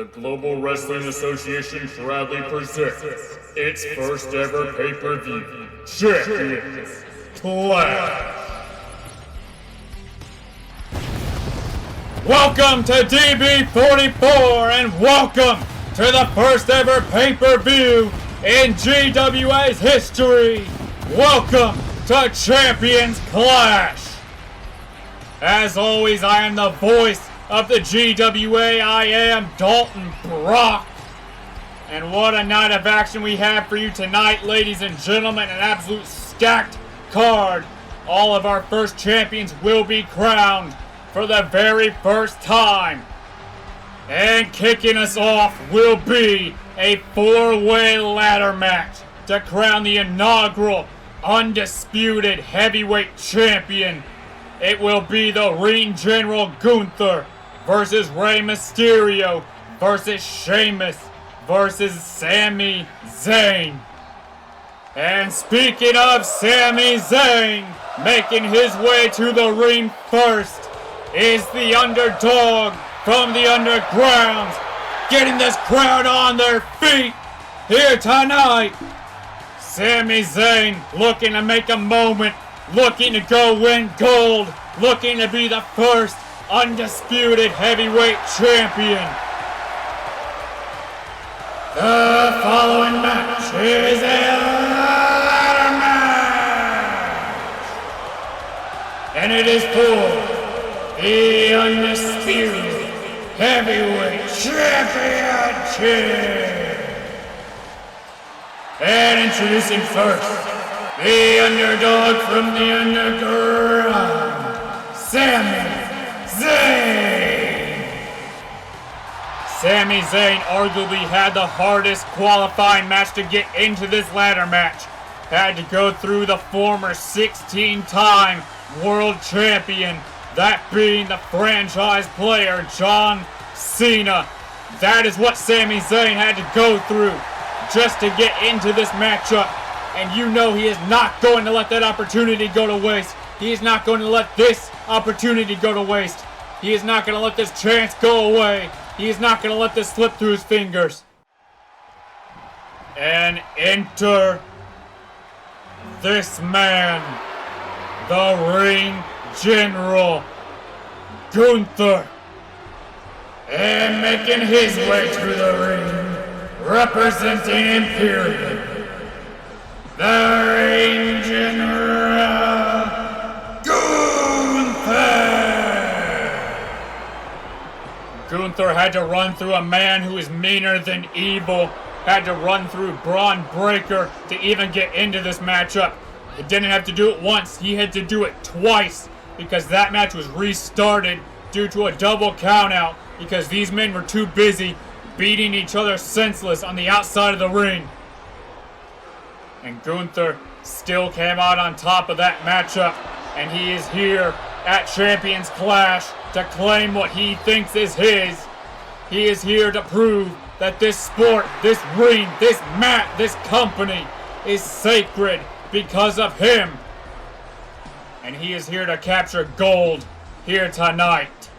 The Global Wrestling Association proudly presents its first ever pay-per-view, Champions Clash. Welcome to DB44 and welcome to the first ever pay-per-view in GWA's history. Welcome to Champions Clash. As always, I am the voice of the GWA. I am Dalton Brock. And what a night of action we have for you tonight, ladies and gentlemen. An absolute stacked card. All of our first champions will be crowned for the very first time. And kicking us off will be a four-way ladder match to crown the inaugural undisputed heavyweight champion. It will be the Ring General Gunther versus Rey Mysterio versus Sheamus versus Sami Zayn. And speaking of Sami Zayn, making his way to the ring first is the underdog from the underground, getting this crowd on their feet here tonight. Sami Zayn looking to make a moment, looking to go win gold, looking to be the first undisputed heavyweight champion. The following match is a ladder match, and it is for the undisputed heavyweight championship. And introducing first, the underdog from the underground, Sami Zayn. Sami Zayn arguably had the hardest qualifying match to get into this ladder match. Had to go through the former 16-time world champion, that being the franchise player John Cena. That is what Sami Zayn had to go through just to get into this matchup. And you know he is not going to let that opportunity go to waste. He is not going to let this opportunity go to waste. He is not going to let this chance go away. He is not going to let this slip through his fingers. And enter this man, the Ring General Gunther. And making his way to the ring, representing Imperium, the Ring General Gunther. Gunther had to run through a man who is meaner than evil. Had to run through Braun Breaker to even get into this matchup. He didn't have to do it once, he had to do it twice, because that match was restarted due to a double countout because these men were too busy beating each other senseless on the outside of the ring. And Gunther still came out on top of that matchup, and he is here at Champions Clash to claim what he thinks is his. He is here to prove that this sport, this ring, this mat, this company is sacred because of him. And he is here to capture gold here tonight.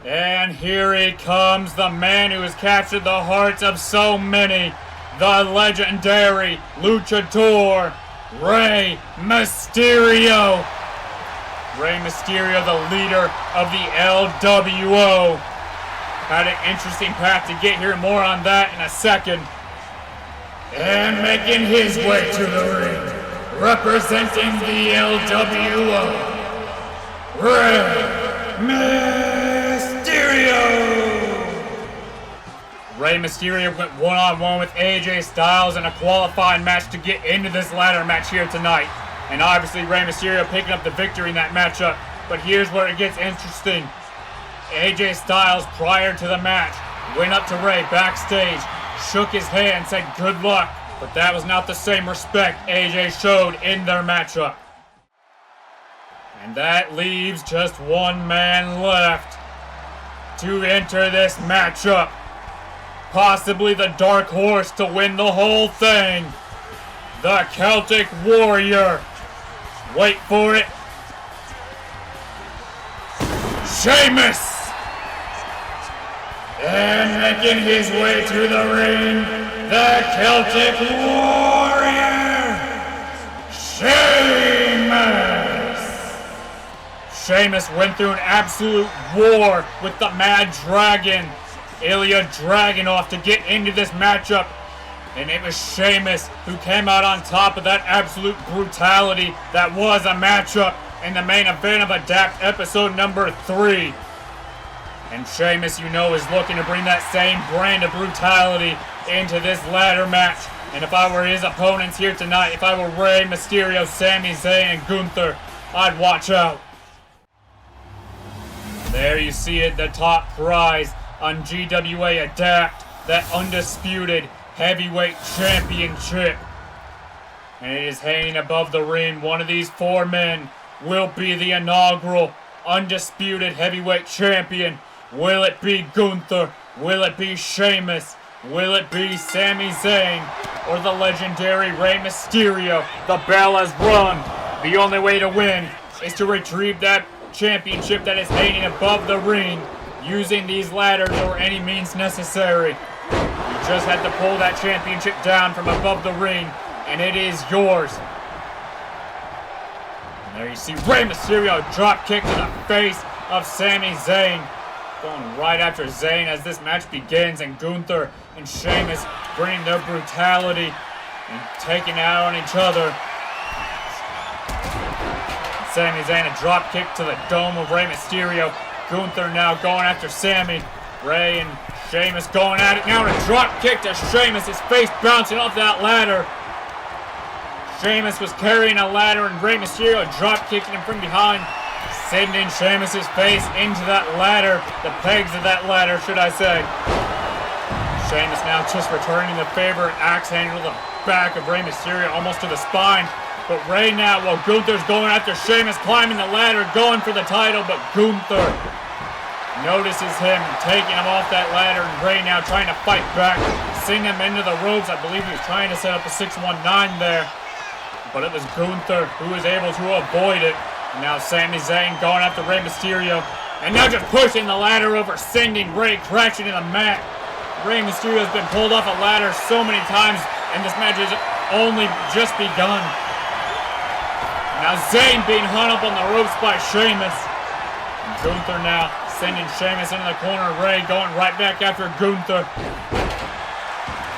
And here he comes, the man who has captured the hearts of so many, the legendary luchador, Rey Mysterio. Rey Mysterio, the leader of the LWO. Had an interesting path to get here, more on that in a second. And making his way to the ring, representing the LWO, Rey Mysterio. Rey Mysterio went one-on-one with AJ Styles in a qualifying match to get into this ladder match here tonight. And obviously Rey Mysterio picking up the victory in that matchup. But here's where it gets interesting. AJ Styles, prior to the match, went up to Rey backstage, shook his hand, said good luck. But that was not the same respect AJ showed in their matchup. And that leaves just one man left to enter this matchup. Possibly the dark horse to win the whole thing. The Celtic Warrior. Wait for it. Sheamus. And making his way to the ring, the Celtic Warrior, Sheamus! Sheamus went through an absolute war with the Mad Dragon, Ilya Dragunov, to get into this matchup. And it was Sheamus who came out on top of that absolute brutality that was a matchup in the main event of Adapt episode number 3. And Sheamus, you know, is looking to bring that same brand of brutality into this ladder match. And if I were his opponents here tonight, if I were Rey Mysterio, Sami Zayn, and Gunther, I'd watch out. There you see it, the top prize on GWA Adapt, that undisputed heavyweight championship. And it is hanging above the ring. One of these 4 men will be the inaugural undisputed heavyweight champion. Will it be Gunther? Will it be Sheamus? Will it be Sami Zayn? Or the legendary Rey Mysterio? The bell has rung. The only way to win is to retrieve that championship that is hanging above the ring using these ladders or any means necessary. You just have to pull that championship down from above the ring, and it is yours. And there you see Rey Mysterio drop kick to the face of Sami Zayn. Going right after Zayn as this match begins, and Gunther and Sheamus bringing their brutality and taking out on each other. Sami Zayn, a drop kick to the dome of Rey Mysterio. Gunther now going after Sami. Rey and Sheamus going at it now, and a drop kick to Sheamus. His face bouncing off that ladder. Sheamus was carrying a ladder, and Rey Mysterio drop kicking him from behind, sending Sheamus' face into that ladder, the pegs of that ladder, should I say. Sheamus now just returning the favor, axe handle to the back of Rey Mysterio, almost to the spine. But Rey now, while Gunther's going after Sheamus, climbing the ladder, going for the title, but Gunther notices him, taking him off that ladder, and Rey now trying to fight back, sending him into the ropes. I believe he was trying to set up a 619 there, but it was Gunther who was able to avoid it. And now Sami Zayn going after Rey Mysterio, and now just pushing the ladder over, sending Rey crashing to the mat. Rey Mysterio's been pulled off a ladder so many times, and this match has only just begun. Now Zayn being hung up on the ropes by Sheamus. And Gunther now sending Sheamus into the corner. Rey going right back after Gunther.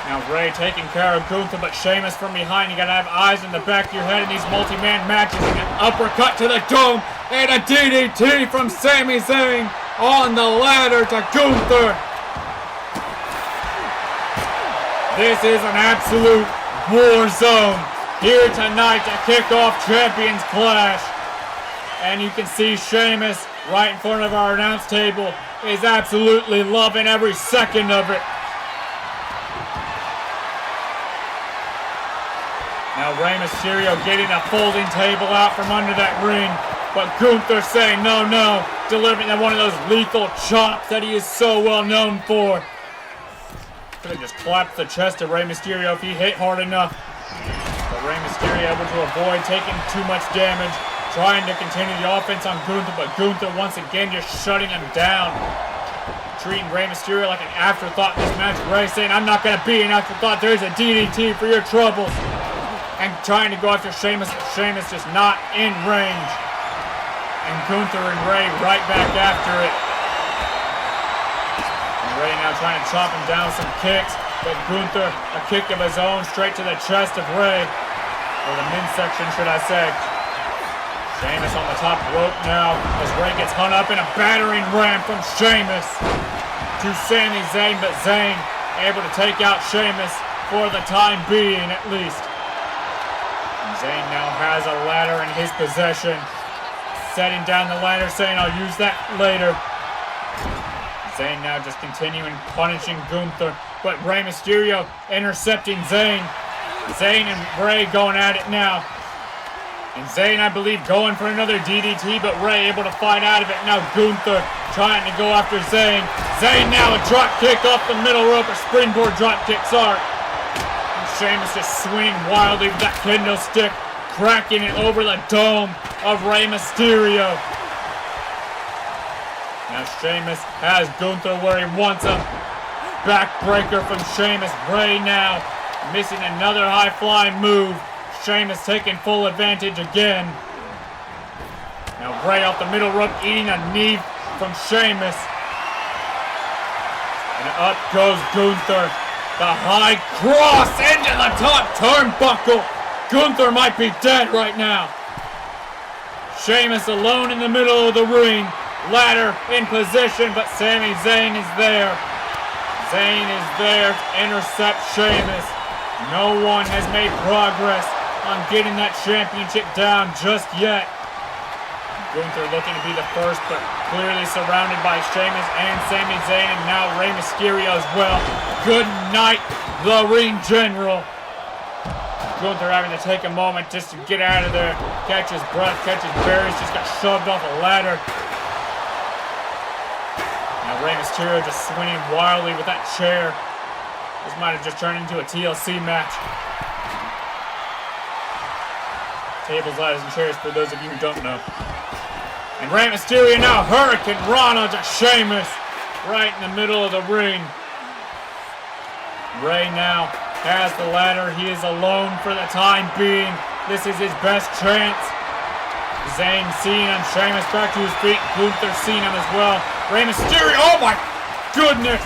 Now Rey taking care of Gunther, but Sheamus from behind. You gotta have eyes in the back of your head in these multi-man matches. And an uppercut to the dome, and a DDT from Sami Zayn on the ladder to Gunther. This is an absolute war zone here tonight to kick off Champions Clash. And you can see Sheamus right in front of our announce table is absolutely loving every second of it. Now Rey Mysterio getting a folding table out from under that ring, but Gunther saying no, no, delivering one of those lethal chops that he is so well known for. Could have just clapped the chest of Rey Mysterio if he hit hard enough. But Rey Mysterio able to avoid taking too much damage, trying to continue the offense on Gunther, but Gunther once again just shutting him down. Treating Rey Mysterio like an afterthought in this match. Rey saying, I'm not going to be an afterthought, there's a DDT for your troubles. And trying to go after Sheamus, but Sheamus just not in range. And Gunther and Rey right back after it. And Rey now trying to chop him down with some kicks. But Gunther, a kick of his own straight to the chest of Rey. Or the midsection, should I say. Sheamus on the top rope now as Rey gets hung up in a battering ram from Sheamus to Sami Zayn. But Zayn able to take out Sheamus for the time being at least. And Zayn now has a ladder in his possession. Setting down the ladder saying, I'll use that later. Zayn now just continuing punishing Gunther. But Rey Mysterio intercepting Zayn. Zayn and Rey going at it now. And Zayn, I believe, going for another DDT, but Rey able to fight out of it. Now Gunther trying to go after Zayn. Zayn now a drop kick off the middle rope, a springboard drop kick, sorry. And Sheamus just swinging wildly with that kendo stick, cracking it over the dome of Rey Mysterio. Now Sheamus has Gunther where he wants him. Backbreaker from Sheamus. Ray now missing another high-flying move. Sheamus taking full advantage again. Now Ray off the middle rope eating a knee from Sheamus. And up goes Gunther. The high cross into the top turnbuckle. Gunther might be dead right now. Sheamus alone in the middle of the ring. Ladder in position, but Sami Zayn is there. Zayn is there to intercept Sheamus. No one has made progress on getting that championship down just yet. Gunther looking to be the first, but clearly surrounded by Sheamus and Sami Zayn, and now Rey Mysterio as well. Good night, the Ring General. Gunther having to take a moment just to get out of there, catch his breath, catch his bearings, just got shoved off a ladder. Now Rey Mysterio just swinging wildly with that chair. This might have just turned into a TLC match. Tables, ladders, and chairs for those of you who don't know. And Rey Mysterio now Hurricane Rana to Sheamus right in the middle of the ring. Rey now has the ladder. He is alone for the time being. This is his best chance. Zayn seeing him. Sheamus back to his feet. Gunther seeing him as well. Rey Mysterio. Oh my goodness.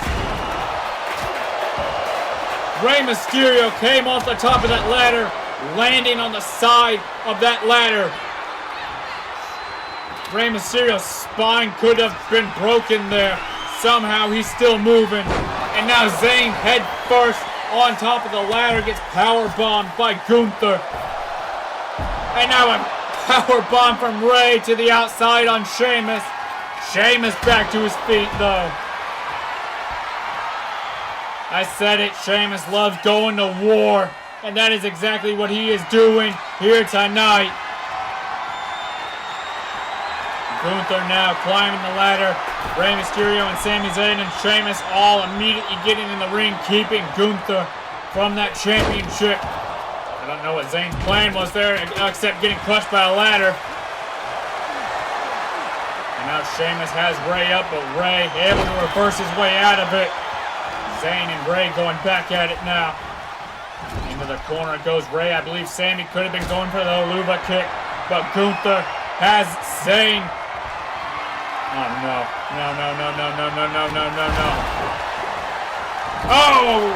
Rey Mysterio came off the top of that ladder, landing on the side of that ladder. Rey Mysterio's spine could have been broken there. Somehow he's still moving. And now Zayn head first on top of the ladder gets powerbombed by Gunther. And now a powerbomb from Rey to the outside on Sheamus. Sheamus back to his feet though. I said it, Sheamus loves going to war. And that is exactly what he is doing here tonight. Gunther now climbing the ladder. Rey Mysterio and Sami Zayn and Sheamus all immediately getting in the ring, keeping Gunther from that championship. I don't know what Zayn's plan was there, except getting crushed by a ladder. And now Sheamus has Rey up, but Rey able to reverse his way out of it. Zayn and Rey going back at it now. Into the corner goes Rey. I believe Sami could have been going for the Luva kick, but Gunther has Zayn. Oh no. No. Oh!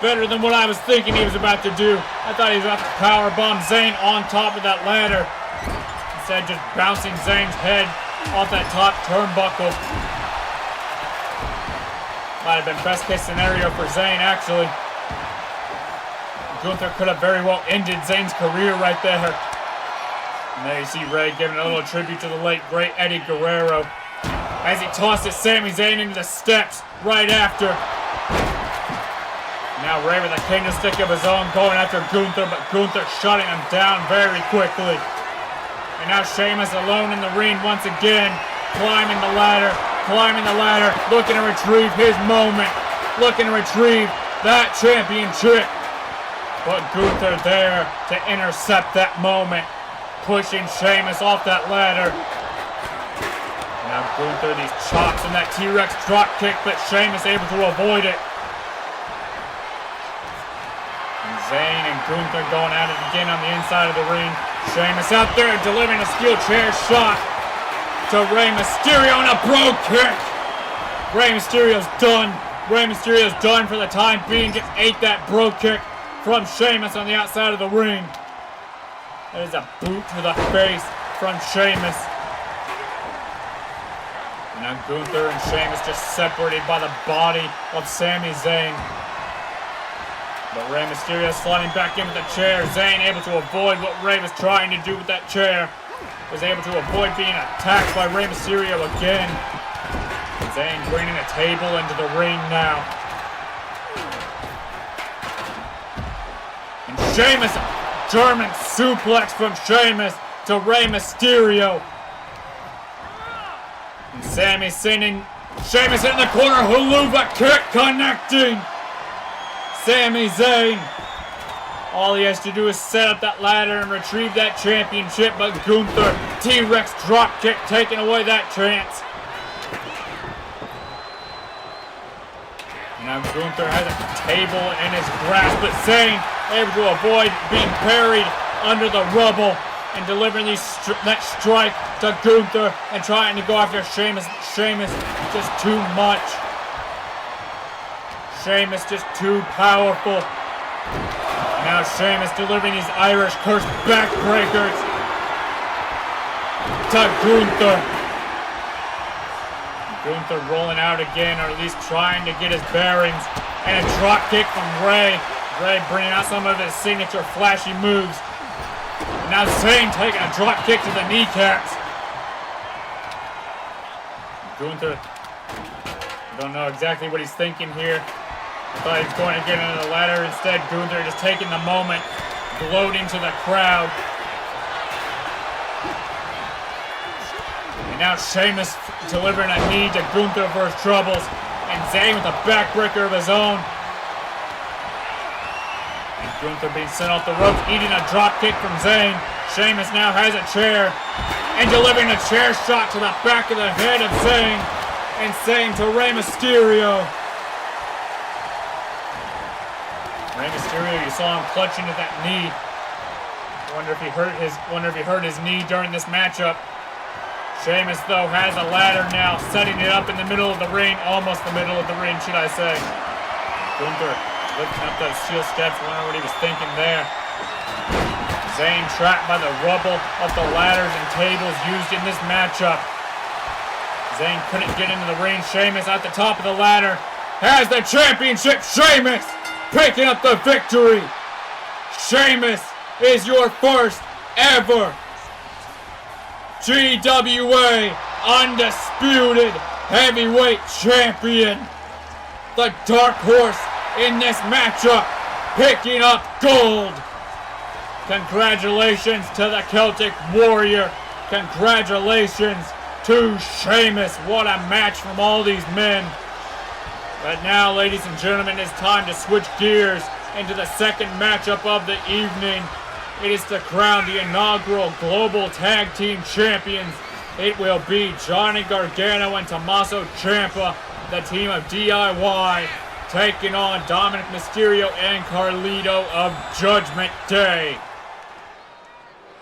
Better than what I was thinking he was about to do. I thought he was about to powerbomb Zayn on top of that ladder. Instead just bouncing Zayn's head off that top turnbuckle. Might have been best case scenario for Zayn actually. Gunther could have very well ended Zayn's career right there. And there you see Rey giving a little tribute to the late, great Eddie Guerrero as he tosses Sami Zayn into the steps right after. Now Rey with a candlestick of his own going after Gunther, but Gunther shutting him down very quickly. And now Sheamus alone in the ring once again, climbing the ladder, looking to retrieve his moment, looking to retrieve that championship. But Gunther there to intercept that moment, pushing Sheamus off that ladder. Now Gunther, these chops and that T-Rex drop kick, but Sheamus able to avoid it. And Zayn and Gunther going at it again on the inside of the ring. Sheamus out there delivering a steel chair shot to Rey Mysterio and a bro kick. Rey Mysterio's done. Rey Mysterio's done for the time being. Just ate that bro kick from Sheamus on the outside of the ring. That is a boot to the face from Sheamus. And now Gunther and Sheamus just separated by the body of Sami Zayn. But Rey Mysterio sliding back in with the chair. Zayn able to avoid what Rey was trying to do with that chair. Was able to avoid being attacked by Rey Mysterio again. Zayn bringing a table into the ring now. And Sheamus, German suplex from Sheamus to Rey Mysterio. And Sami sending Sheamus in the corner. Haluva kick connecting. Sami Zayn All he has to do is set up that ladder and retrieve that championship, but Gunther, T-Rex dropkick, taking away that chance. Now Gunther has a table in his grasp, but Zayn able to avoid being buried under the rubble and delivering that strike to Gunther and trying to go after Sheamus. Sheamus just too much. Sheamus just too powerful. Now Sheamus delivering these Irish curse backbreakers to Gunther. Gunther rolling out again, or at least trying to get his bearings. And a drop kick from Ray. Ray bringing out some of his signature flashy moves. Now Zayn taking a drop kick to the kneecaps. Gunther, don't know exactly what he's thinking here. I thought he was going to get into the ladder. Instead, Gunther just taking the moment, gloating to the crowd. And now Sheamus delivering a knee to Gunther for his troubles. And Zayn with a backbreaker of his own. And Gunther being sent off the ropes, eating a dropkick from Zayn. Sheamus now has a chair. And delivering a chair shot to the back of the head of Zayn. And Zayn to Rey Mysterio. Rey Mysterio, you saw him clutching at that knee. Wonder if he hurt his knee during this matchup. Sheamus, though, has a ladder now, setting it up in the middle of the ring. Almost the middle of the ring, should I say. Gunther lifting up those steel steps. Wonder what he was thinking there. Zayn trapped by the rubble of the ladders and tables used in this matchup. Zayn couldn't get into the ring. Sheamus at the top of the ladder has the championship. Sheamus picking up the victory. Sheamus is your first ever GWA undisputed heavyweight champion. The dark horse in this matchup picking up gold. Congratulations to the Celtic Warrior. Congratulations to Sheamus. What a match from all these men. But now, ladies and gentlemen, it's time to switch gears into the second matchup of the evening. It is to crown the inaugural Global Tag Team Champions. It will be Johnny Gargano and Tommaso Ciampa, the team of DIY, taking on Dominic Mysterio and Carlito of Judgment Day.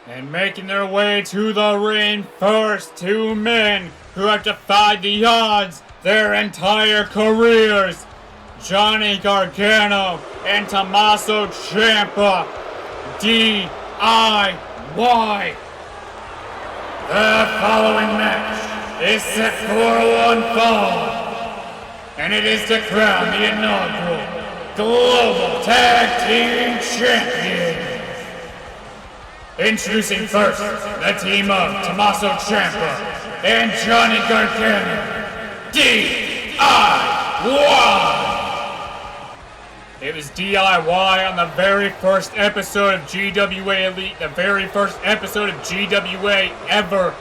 And making their way to the ring first, two men who have defied the odds their entire careers. Johnny Gargano and Tommaso Ciampa, DIY. The following match is set for one fall, and it is to crown the inaugural Global Tag Team Champions. Introducing first, the team of Tommaso Ciampa and Johnny Gargano, DIY. It was DIY on the very first episode of GWA Elite, the very first episode of GWA ever,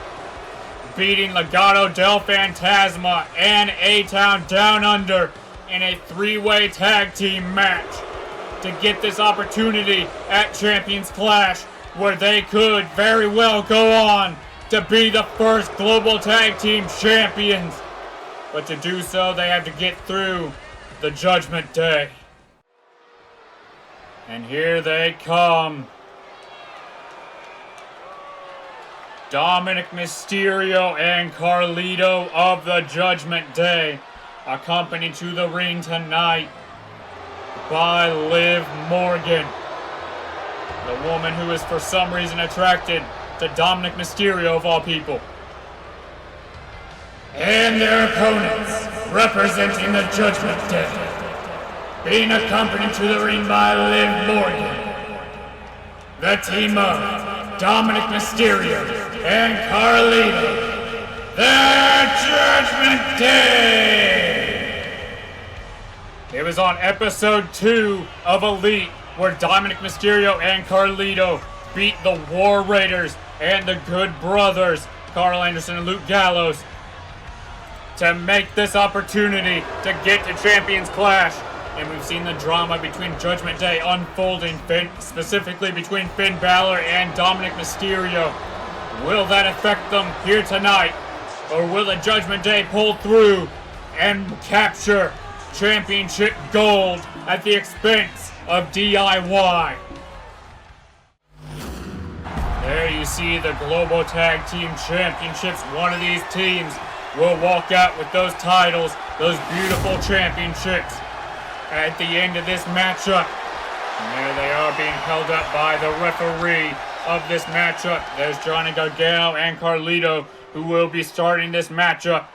beating Legado del Fantasma and A-Town Down Under in a three-way tag team match to get this opportunity at Champions Clash, where they could very well go on to be the first Global Tag Team Champions. But to do so, they have to get through the Judgment Day. And here they come. Dominic Mysterio and Carlito of the Judgment Day, accompanied to the ring tonight by Liv Morgan, the woman who is for some reason attracted to Dominic Mysterio of all people. And their opponents, representing the Judgment Day, being accompanied to the ring by Liv Morgan, the team of Dominic Mysterio and Carlito, the Judgment Day. It was on episode 2 of Elite where Dominic Mysterio and Carlito beat the War Raiders and the Good Brothers, Carl Anderson and Luke Gallows, to make this opportunity to get to Champions Clash. And we've seen the drama between Judgment Day unfolding, specifically between Finn Balor and Dominic Mysterio. Will that affect them here tonight? Or will the Judgment Day pull through and capture championship gold at the expense of DIY? There you see the Global Tag Team Championships. One of these teams will walk out with those titles, those beautiful championships, at the end of this matchup. And there they are being held up by the referee of this matchup. There's Johnny Gargano and Carlito, who will be starting this matchup.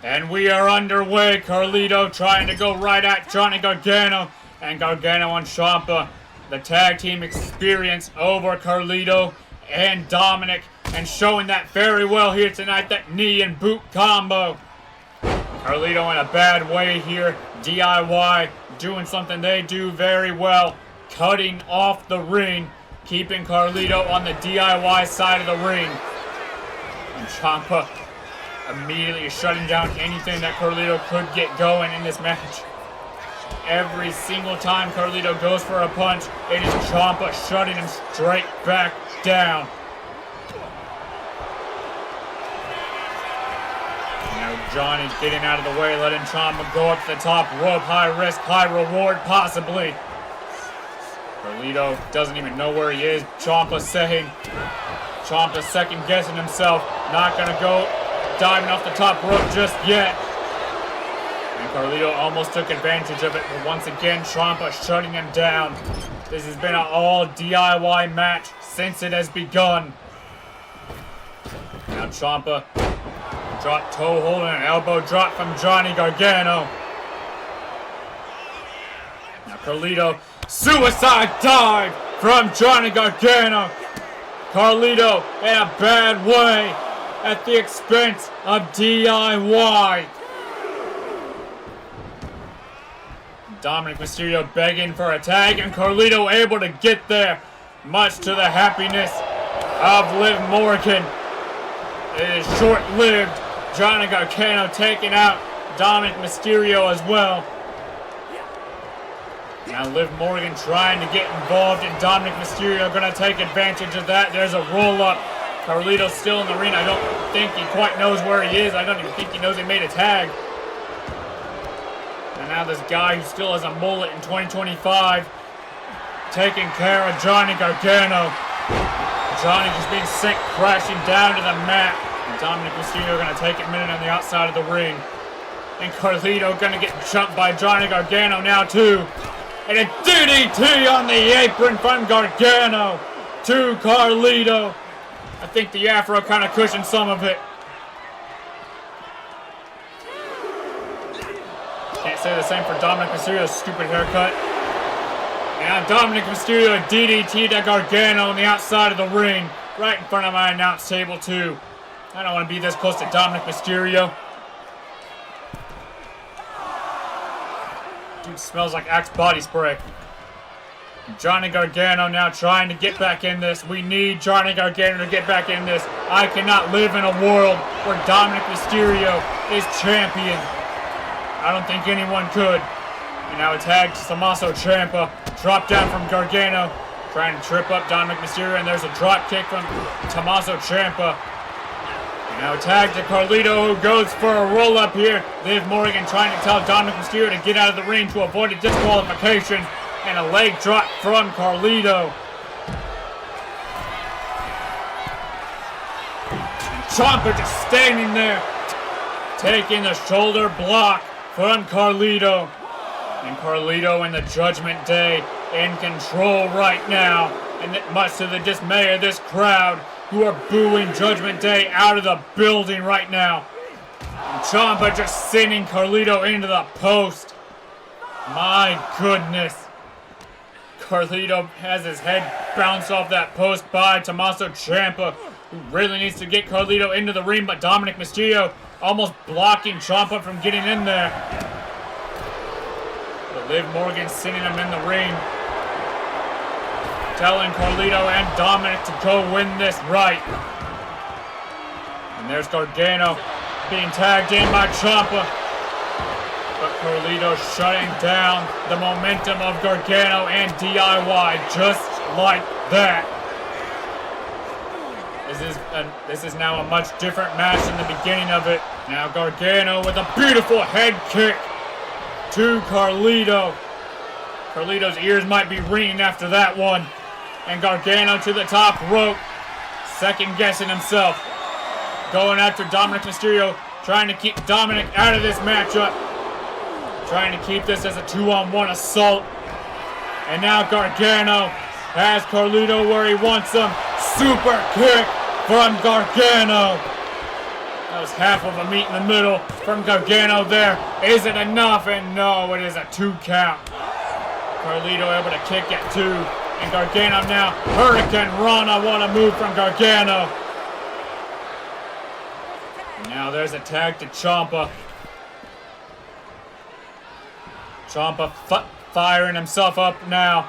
And we are underway. Carlito trying to go right at Johnny Gargano, and Gargano and Ciampa. The tag team experience over Carlito and Dominic, and showing that very well here tonight, that knee and boot combo. Carlito in a bad way here. DIY doing something they do very well, cutting off the ring, keeping Carlito on the DIY side of the ring. And Ciampa immediately shutting down anything that Carlito could get going in this match. Every single time Carlito goes for a punch, it is Ciampa shutting him straight back down. Now Johnny's getting out of the way, letting Ciampa go up to the top rope. High risk, high reward, possibly. Carlito doesn't even know where he is. Ciampa's second guessing himself. Not gonna go diving off the top rope just yet. And Carlito almost took advantage of it, but once again, Ciampa shutting him down. This has been an all DIY match since it has begun. Now Ciampa, drop toe hold and an elbow drop from Johnny Gargano. Now Carlito, suicide dive from Johnny Gargano. Carlito in a bad way at the expense of DIY. Dominic Mysterio begging for a tag, and Carlito able to get there, much to the happiness of Liv Morgan. It is short-lived. Johnny Gargano taking out Dominic Mysterio as well. Now Liv Morgan trying to get involved, and Dominic Mysterio going to take advantage of that. There's a roll-up. Carlito's still in the ring. I don't think he quite knows where he is. I don't even think he knows he made a tag. And now this guy who still has a mullet in 2025 taking care of Johnny Gargano. Johnny just being sent crashing down to the mat. And Dominic Mysterio going to take a minute on the outside of the ring. And Carlito going to get jumped by Johnny Gargano now too. And a DDT on the apron from Gargano to Carlito. I think the Afro kind of cushioned some of it. Can't say the same for Dominic Mysterio's stupid haircut. Now Dominic Mysterio DDT to Gargano on the outside of the ring. Right in front of my announce table too. I don't want to be this close to Dominic Mysterio. Dude smells like Axe body spray. Johnny Gargano now trying to get back in this. We need Johnny Gargano to get back in this. I cannot live in a world where Dominic Mysterio is champion. I don't think anyone could. And now a tag to Tommaso Ciampa. Drop down from Gargano. Trying to trip up Dominic Mysterio, and there's a drop kick from Tommaso Ciampa. And now a tag to Carlito, who goes for a roll up here. Liv Morgan trying to tell Dominic Mysterio to get out of the ring to avoid a disqualification. And a leg drop from Carlito. And Ciampa just standing there, taking the shoulder block from Carlito. And Carlito and the Judgment Day in control right now. And much to the dismay of this crowd, who are booing Judgment Day out of the building right now. And Ciampa just sending Carlito into the post. My goodness. Carlito has his head bounced off that post by Tommaso Ciampa, who really needs to get Carlito into the ring, but Dominic Mysterio almost blocking Ciampa from getting in there. But Liv Morgan sending him in the ring, telling Carlito and Dominic to go win this right. And there's Gargano being tagged in by Ciampa. Carlito shutting down the momentum of Gargano and DIY just like that. This is now a much different match than the beginning of it. Now Gargano with a beautiful head kick to Carlito. Carlito's ears might be ringing after that one. And Gargano to the top rope, second guessing himself. Going after Dominic Mysterio, trying to keep Dominic out of this matchup. Trying to keep this as a 2-on-1 assault. And now Gargano has Carlito where he wants him. Super kick from Gargano. That was half of a meet in the middle from Gargano there. Is it enough? And no, it is a 2 count. Carlito able to kick at 2. And Gargano now. Hurricane Rana, what a move from Gargano. Now there's a tag to Ciampa. Ciampa firing himself up now.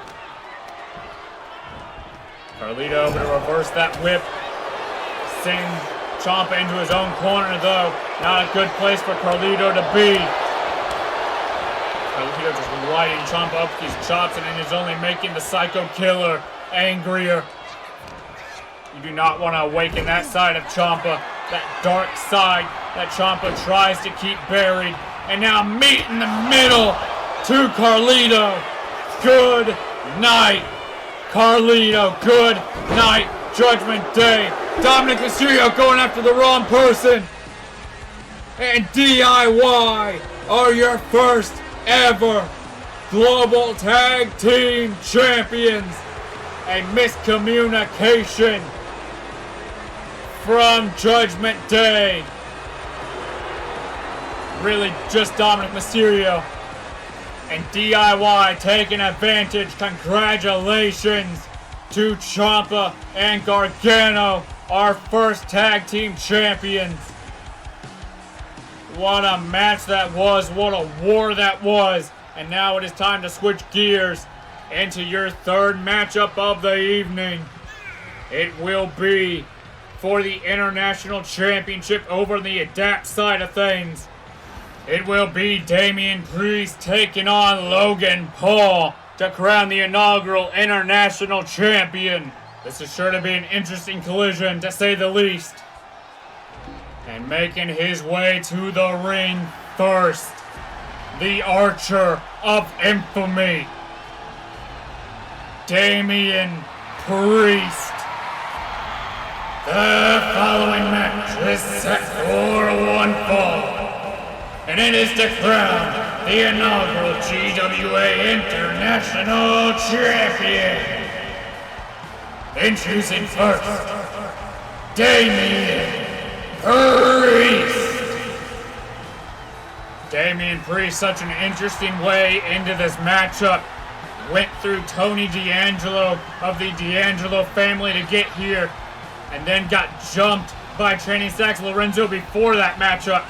Carlito able to reverse that whip. Send Ciampa into his own corner though. Not a good place for Carlito to be. Carlito just lighting Ciampa up with these chops, and it is only making the Psycho Killer angrier. You do not want to awaken that side of Ciampa, that dark side that Ciampa tries to keep buried. And now meet in the middle to Carlito. Good night, Carlito. Good night, Judgment Day. Dominic Mysterio going after the wrong person. And DIY are your first ever Global Tag Team Champions. A miscommunication from Judgment Day. Really just Dominic Mysterio. And DIY taking advantage. Congratulations to Ciampa and Gargano, our first tag team champions. What a match that was. What a war that was. And now it is time to switch gears into your third matchup of the evening. It will be for the International Championship over the Adapt side of things. It will be Damian Priest taking on Logan Paul to crown the inaugural International Champion. This is sure to be an interesting collision, to say the least. And making his way to the ring first, the Archer of Infamy, Damian Priest. The following match is set for one fall, and it is to crown the inaugural GWA International Champion. Introducing first, Damian Priest. Damian Priest, such an interesting way into this matchup. Went through Tony D'Angelo of the D'Angelo family to get here, and then got jumped by Channing Stacks Lorenzo before that matchup.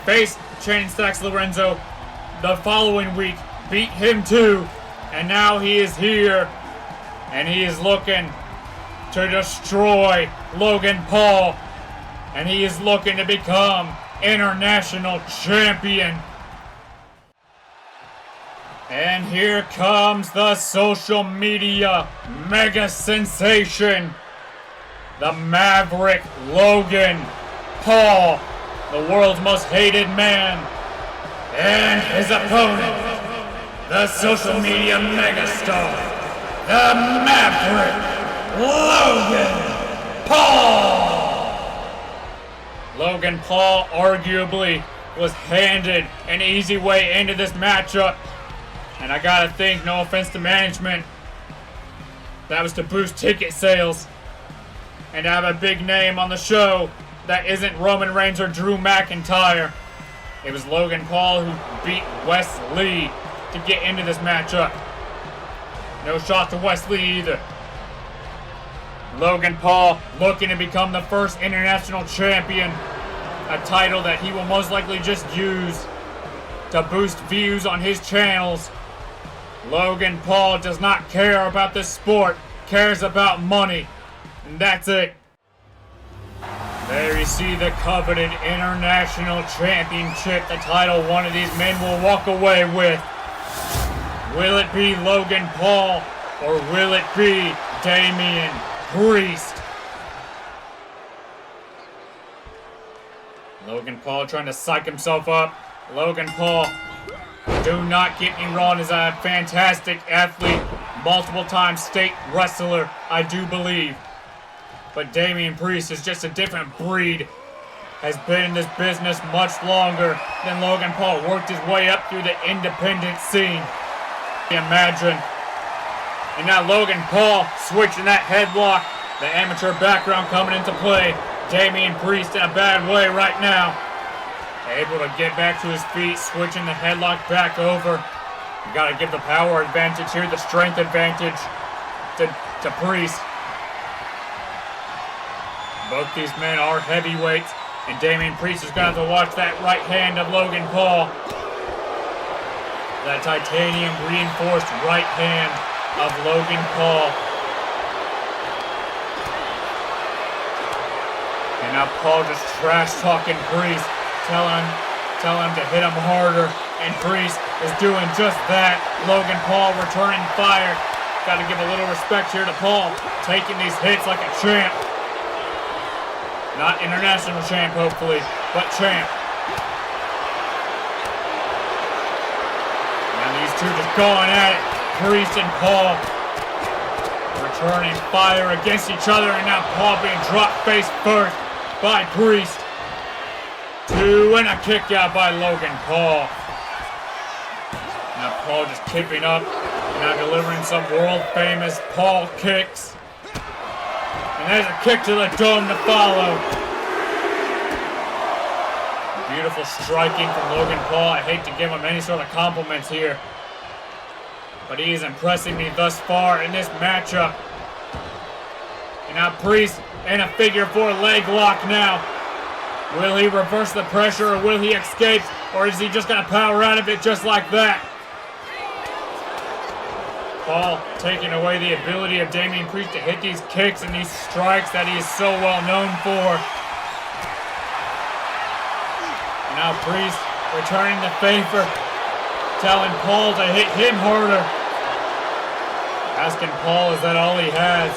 Faced Channing Stacks Lorenzo the following week, beat him too, and now he is here, and he is looking to destroy Logan Paul, and he is looking to become International Champion. And here comes the social media mega sensation, the Maverick Logan Paul, the world's most hated man, and his opponent, the social media megastar, the Maverick Logan Paul. Logan Paul arguably was handed an easy way into this matchup. And I gotta think, no offense to management, that was to boost ticket sales and to have a big name on the show that isn't Roman Reigns or Drew McIntyre. It was Logan Paul who beat Wes Lee to get into this matchup. No shot to Wes Lee either. Logan Paul looking to become the first international champion, a title that he will most likely just use to boost views on his channels. Logan Paul does not care about the sport, cares about money, and that's it. There you see the coveted International Championship, the title one of these men will walk away with. Will it be Logan Paul or will it be Damian Priest? Logan Paul trying to psych himself up. Logan Paul, do not get me wrong, is a fantastic athlete, multiple-time state wrestler, I do believe. But Damian Priest is just a different breed. Has been in this business much longer than Logan Paul. Worked his way up through the independent scene. Imagine. And now Logan Paul switching that headlock. The amateur background coming into play. Damian Priest in a bad way right now. Able to get back to his feet, switching the headlock back over. You gotta give the power advantage here, the strength advantage to Priest. Both these men are heavyweights, and Damian Priest is going to have to watch that right hand of Logan Paul. That titanium reinforced right hand of Logan Paul. And now Paul just trash talking Priest, telling him to hit him harder, and Priest is doing just that. Logan Paul returning fire. Got to give a little respect here to Paul, taking these hits like a champ. Not international champ, hopefully, but champ. And these two just going at it. Priest and Paul returning fire against each other, and now Paul being dropped face first by Priest. Two, and a kick out by Logan Paul. Now Paul just keeping up, now delivering some world famous Paul kicks. And there's a kick to the dome to follow. Beautiful striking from Logan Paul. I hate to give him any sort of compliments here, but he is impressing me thus far in this matchup. And now Priest in a figure four leg lock now. Will he reverse the pressure or will he escape? Or is he just going to power out of it just like that? Paul taking away the ability of Damian Priest to hit these kicks and these strikes that he is so well known for. And now Priest returning the favor, telling Paul to hit him harder. Asking Paul, is that all he has?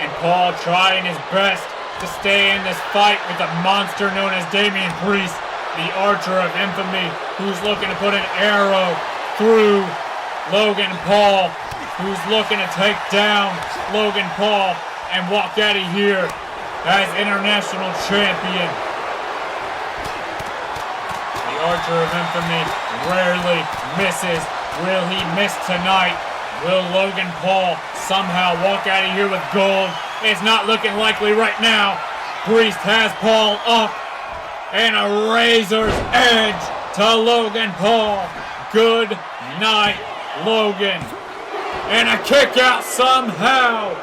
And Paul trying his best to stay in this fight with the monster known as Damian Priest, the Archer of Infamy, who's looking to put an arrow through Logan Paul, who's looking to take down Logan Paul and walk out of here as international champion. The Archer of Infamy rarely misses. Will he miss tonight? Will Logan Paul somehow walk out of here with gold? It's not looking likely right now. Priest has Paul up, and a razor's edge to Logan Paul. Good night, Logan. And a kick out somehow.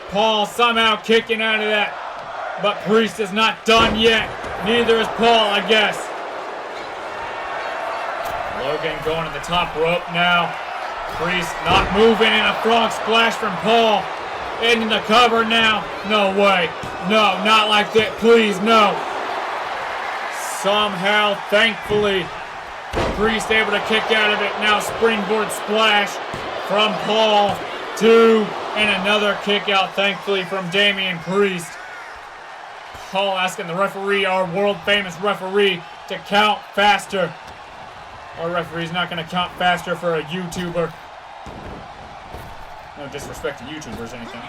Paul somehow kicking out of that. But Priest is not done yet. Neither is Paul, I guess. Logan going to the top rope now. Priest not moving, and a frog splash from Paul. In the cover now. No way. No, not like that. Please, no. Somehow, thankfully, Priest able to kick out of it. Now springboard splash from Paul. Two, and another kick out, thankfully, from Damian Priest. Paul asking the referee, our world famous referee, to count faster. Our referee's not going to count faster for a YouTuber. No disrespect to YouTubers or anything.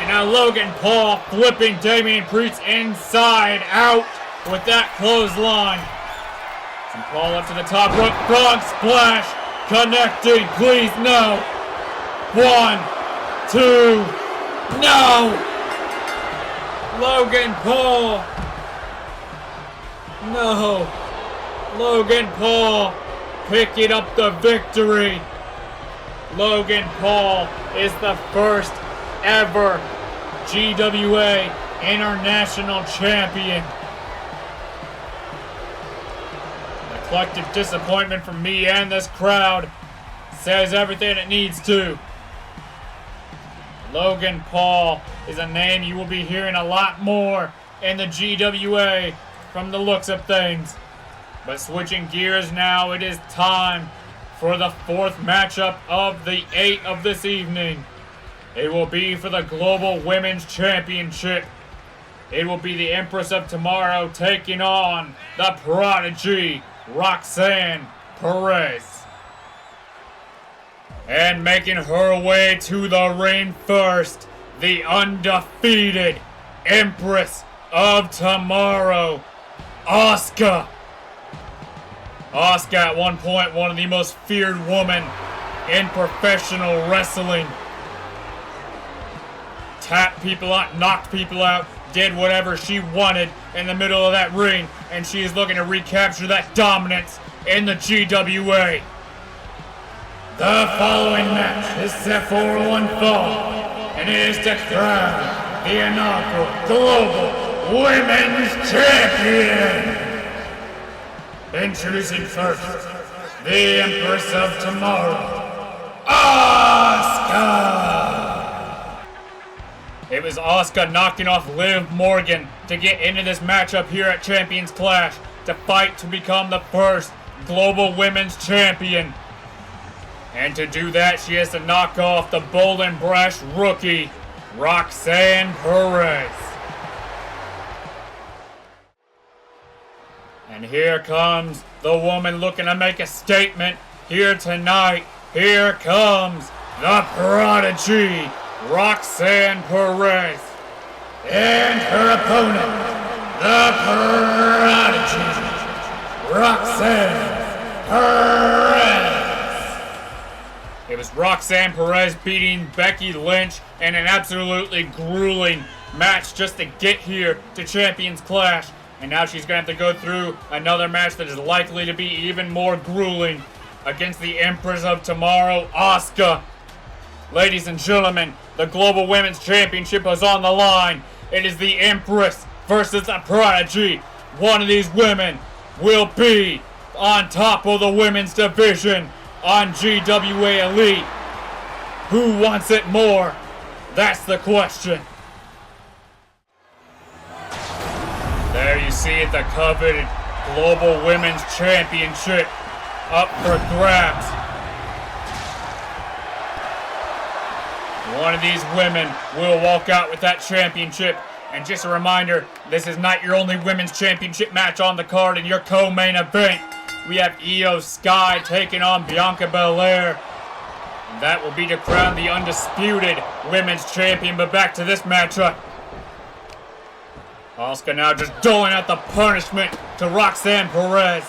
And now Logan Paul flipping Damian Priest inside out with that clothesline. From Paul up to the top rope. Frog splash. Connecting. Please, no. 1, 2. No. Logan Paul. No. Logan Paul picking up the victory. Logan Paul is the first ever GWA International Champion. The collective disappointment from me and this crowd says everything it needs to. Logan Paul is a name you will be hearing a lot more in the GWA from the looks of things. But switching gears now, it is time for the fourth matchup of the 8 of this evening. It will be for the Global Women's Championship. It will be the Empress of Tomorrow taking on the Prodigy, Roxanne Perez. And making her way to the ring first, the undefeated Empress of Tomorrow, Asuka. Asuka, at one point, one of the most feared women in professional wrestling. Tapped people out, knocked people out, did whatever she wanted in the middle of that ring, and she is looking to recapture that dominance in the GWA. The following match is set for one fall, and it is to crown the inaugural Global Women's Champion. Introducing first, the Empress of Tomorrow, Asuka. It was Asuka knocking off Liv Morgan to get into this matchup here at Champions Clash to fight to become the first Global Women's Champion. And to do that, she has to knock off the bold and brash rookie, Roxanne Perez. And here comes the woman looking to make a statement here tonight. Here comes the Prodigy, Roxanne Perez. And her opponent, the Prodigy, Roxanne Perez. It was Roxanne Perez beating Becky Lynch in an absolutely grueling match just to get here to Champions Clash. And now she's going to have to go through another match that is likely to be even more grueling against the Empress of Tomorrow, Asuka. Ladies and gentlemen, the Global Women's Championship is on the line. It is the Empress versus the Prodigy. One of these women will be on top of the women's division on GWA Elite. Who wants it more? That's the question. There you see it, the coveted Global Women's Championship up for grabs. One of these women will walk out with that championship. And just a reminder, this is not your only Women's Championship match on the card in your co-main event. We have Io Sky taking on Bianca Belair. And that will be to crown the undisputed Women's Champion. But back to this matchup. Asuka now just doling out the punishment to Roxanne Perez.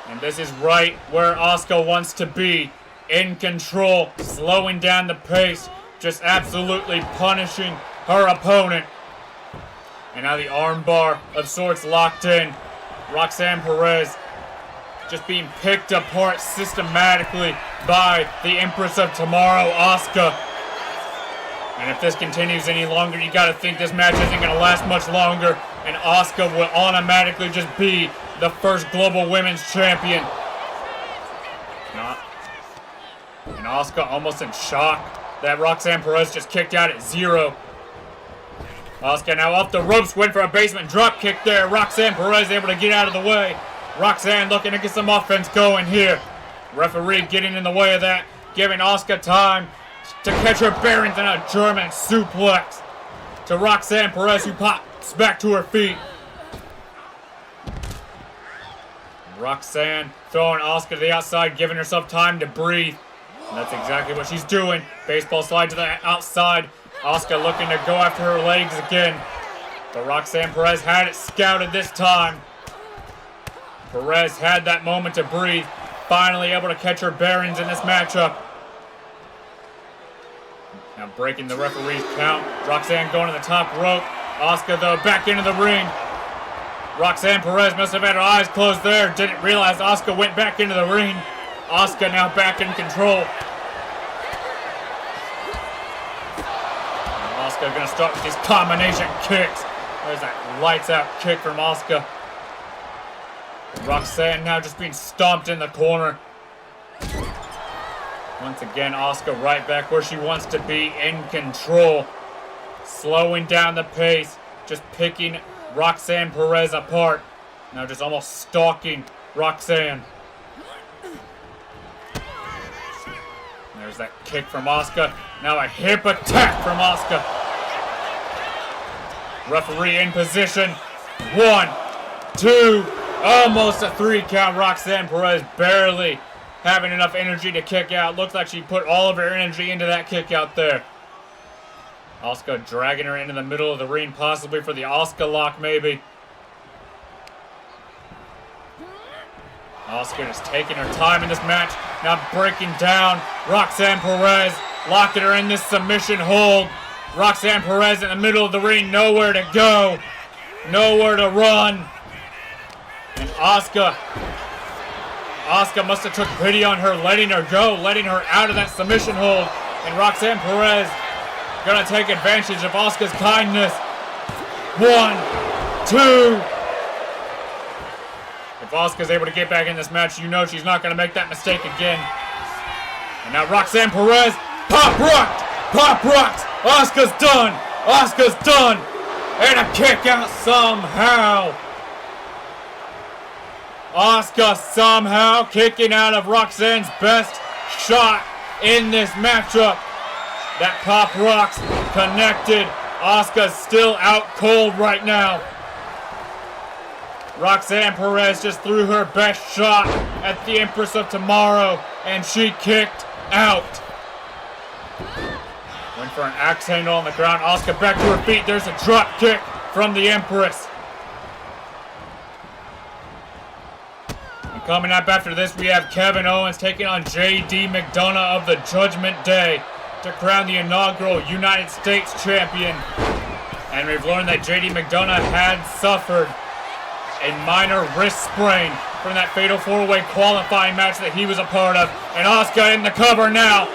And this is right where Asuka wants to be. In control, slowing down the pace, just absolutely punishing her opponent. And now the armbar of sorts locked in. Roxanne Perez just being picked apart systematically by the Empress of Tomorrow, Asuka. And if this continues any longer, you gotta think this match isn't gonna last much longer, and Asuka will automatically just be the first Global Women's Champion. And Asuka almost in shock that Roxanne Perez just kicked out at 0. Asuka now off the ropes, went for a basement drop kick there. Roxanne Perez able to get out of the way. Roxanne looking to get some offense going here. Referee getting in the way of that, giving Asuka time to catch her bearings in a German suplex to Roxanne Perez, who pops back to her feet. Roxanne throwing Asuka to the outside, giving herself time to breathe. And that's exactly what she's doing. Baseball slide to the outside. Asuka looking to go after her legs again. But Roxanne Perez had it scouted this time. Perez had that moment to breathe. Finally able to catch her bearings in this matchup. Now breaking the referee's count. Roxanne going to the top rope. Asuka, though, back into the ring. Roxanne Perez must have had her eyes closed there. Didn't realize Asuka went back into the ring. Asuka now back in control. Asuka gonna start with these combination kicks. There's that lights out kick from Asuka. Roxanne now just being stomped in the corner. Once again, Asuka right back where she wants to be, in control. Slowing down the pace, just picking Roxanne Perez apart. Now just almost stalking Roxanne. There's that kick from Asuka. Now a hip attack from Asuka. Referee in position. 1, 2, almost a 3 count. Roxanne Perez barely having enough energy to kick out. Looks like she put all of her energy into that kick out there. Asuka dragging her into the middle of the ring, possibly for the Asuka lock, maybe. Asuka just taking her time in this match. Now breaking down Roxanne Perez, locking her in this submission hold. Roxanne Perez in the middle of the ring, nowhere to go, nowhere to run. And Asuka must have took pity on her, letting her go, letting her out of that submission hold. And Roxanne Perez gonna take advantage of Asuka's kindness. 1, 2. If Asuka's able to get back in this match, you know she's not gonna make that mistake again. And now Roxanne Perez, pop rocked, pop rocked. Asuka's done, Asuka's done. And a kick out somehow. Asuka somehow kicking out of Roxanne's best shot in this matchup. That pop rocks connected. Asuka's still out cold right now. Roxanne Perez just threw her best shot at the Empress of Tomorrow, and she kicked out. Went for an axe handle on the ground. Asuka back to her feet. There's a drop kick from the Empress. And coming up after this, we have Kevin Owens taking on J.D. McDonough of the Judgment Day to crown the inaugural United States champion. And we've learned that J.D. McDonough had suffered a minor wrist sprain from that fatal 4-way qualifying match that he was a part of. And Asuka in the cover now.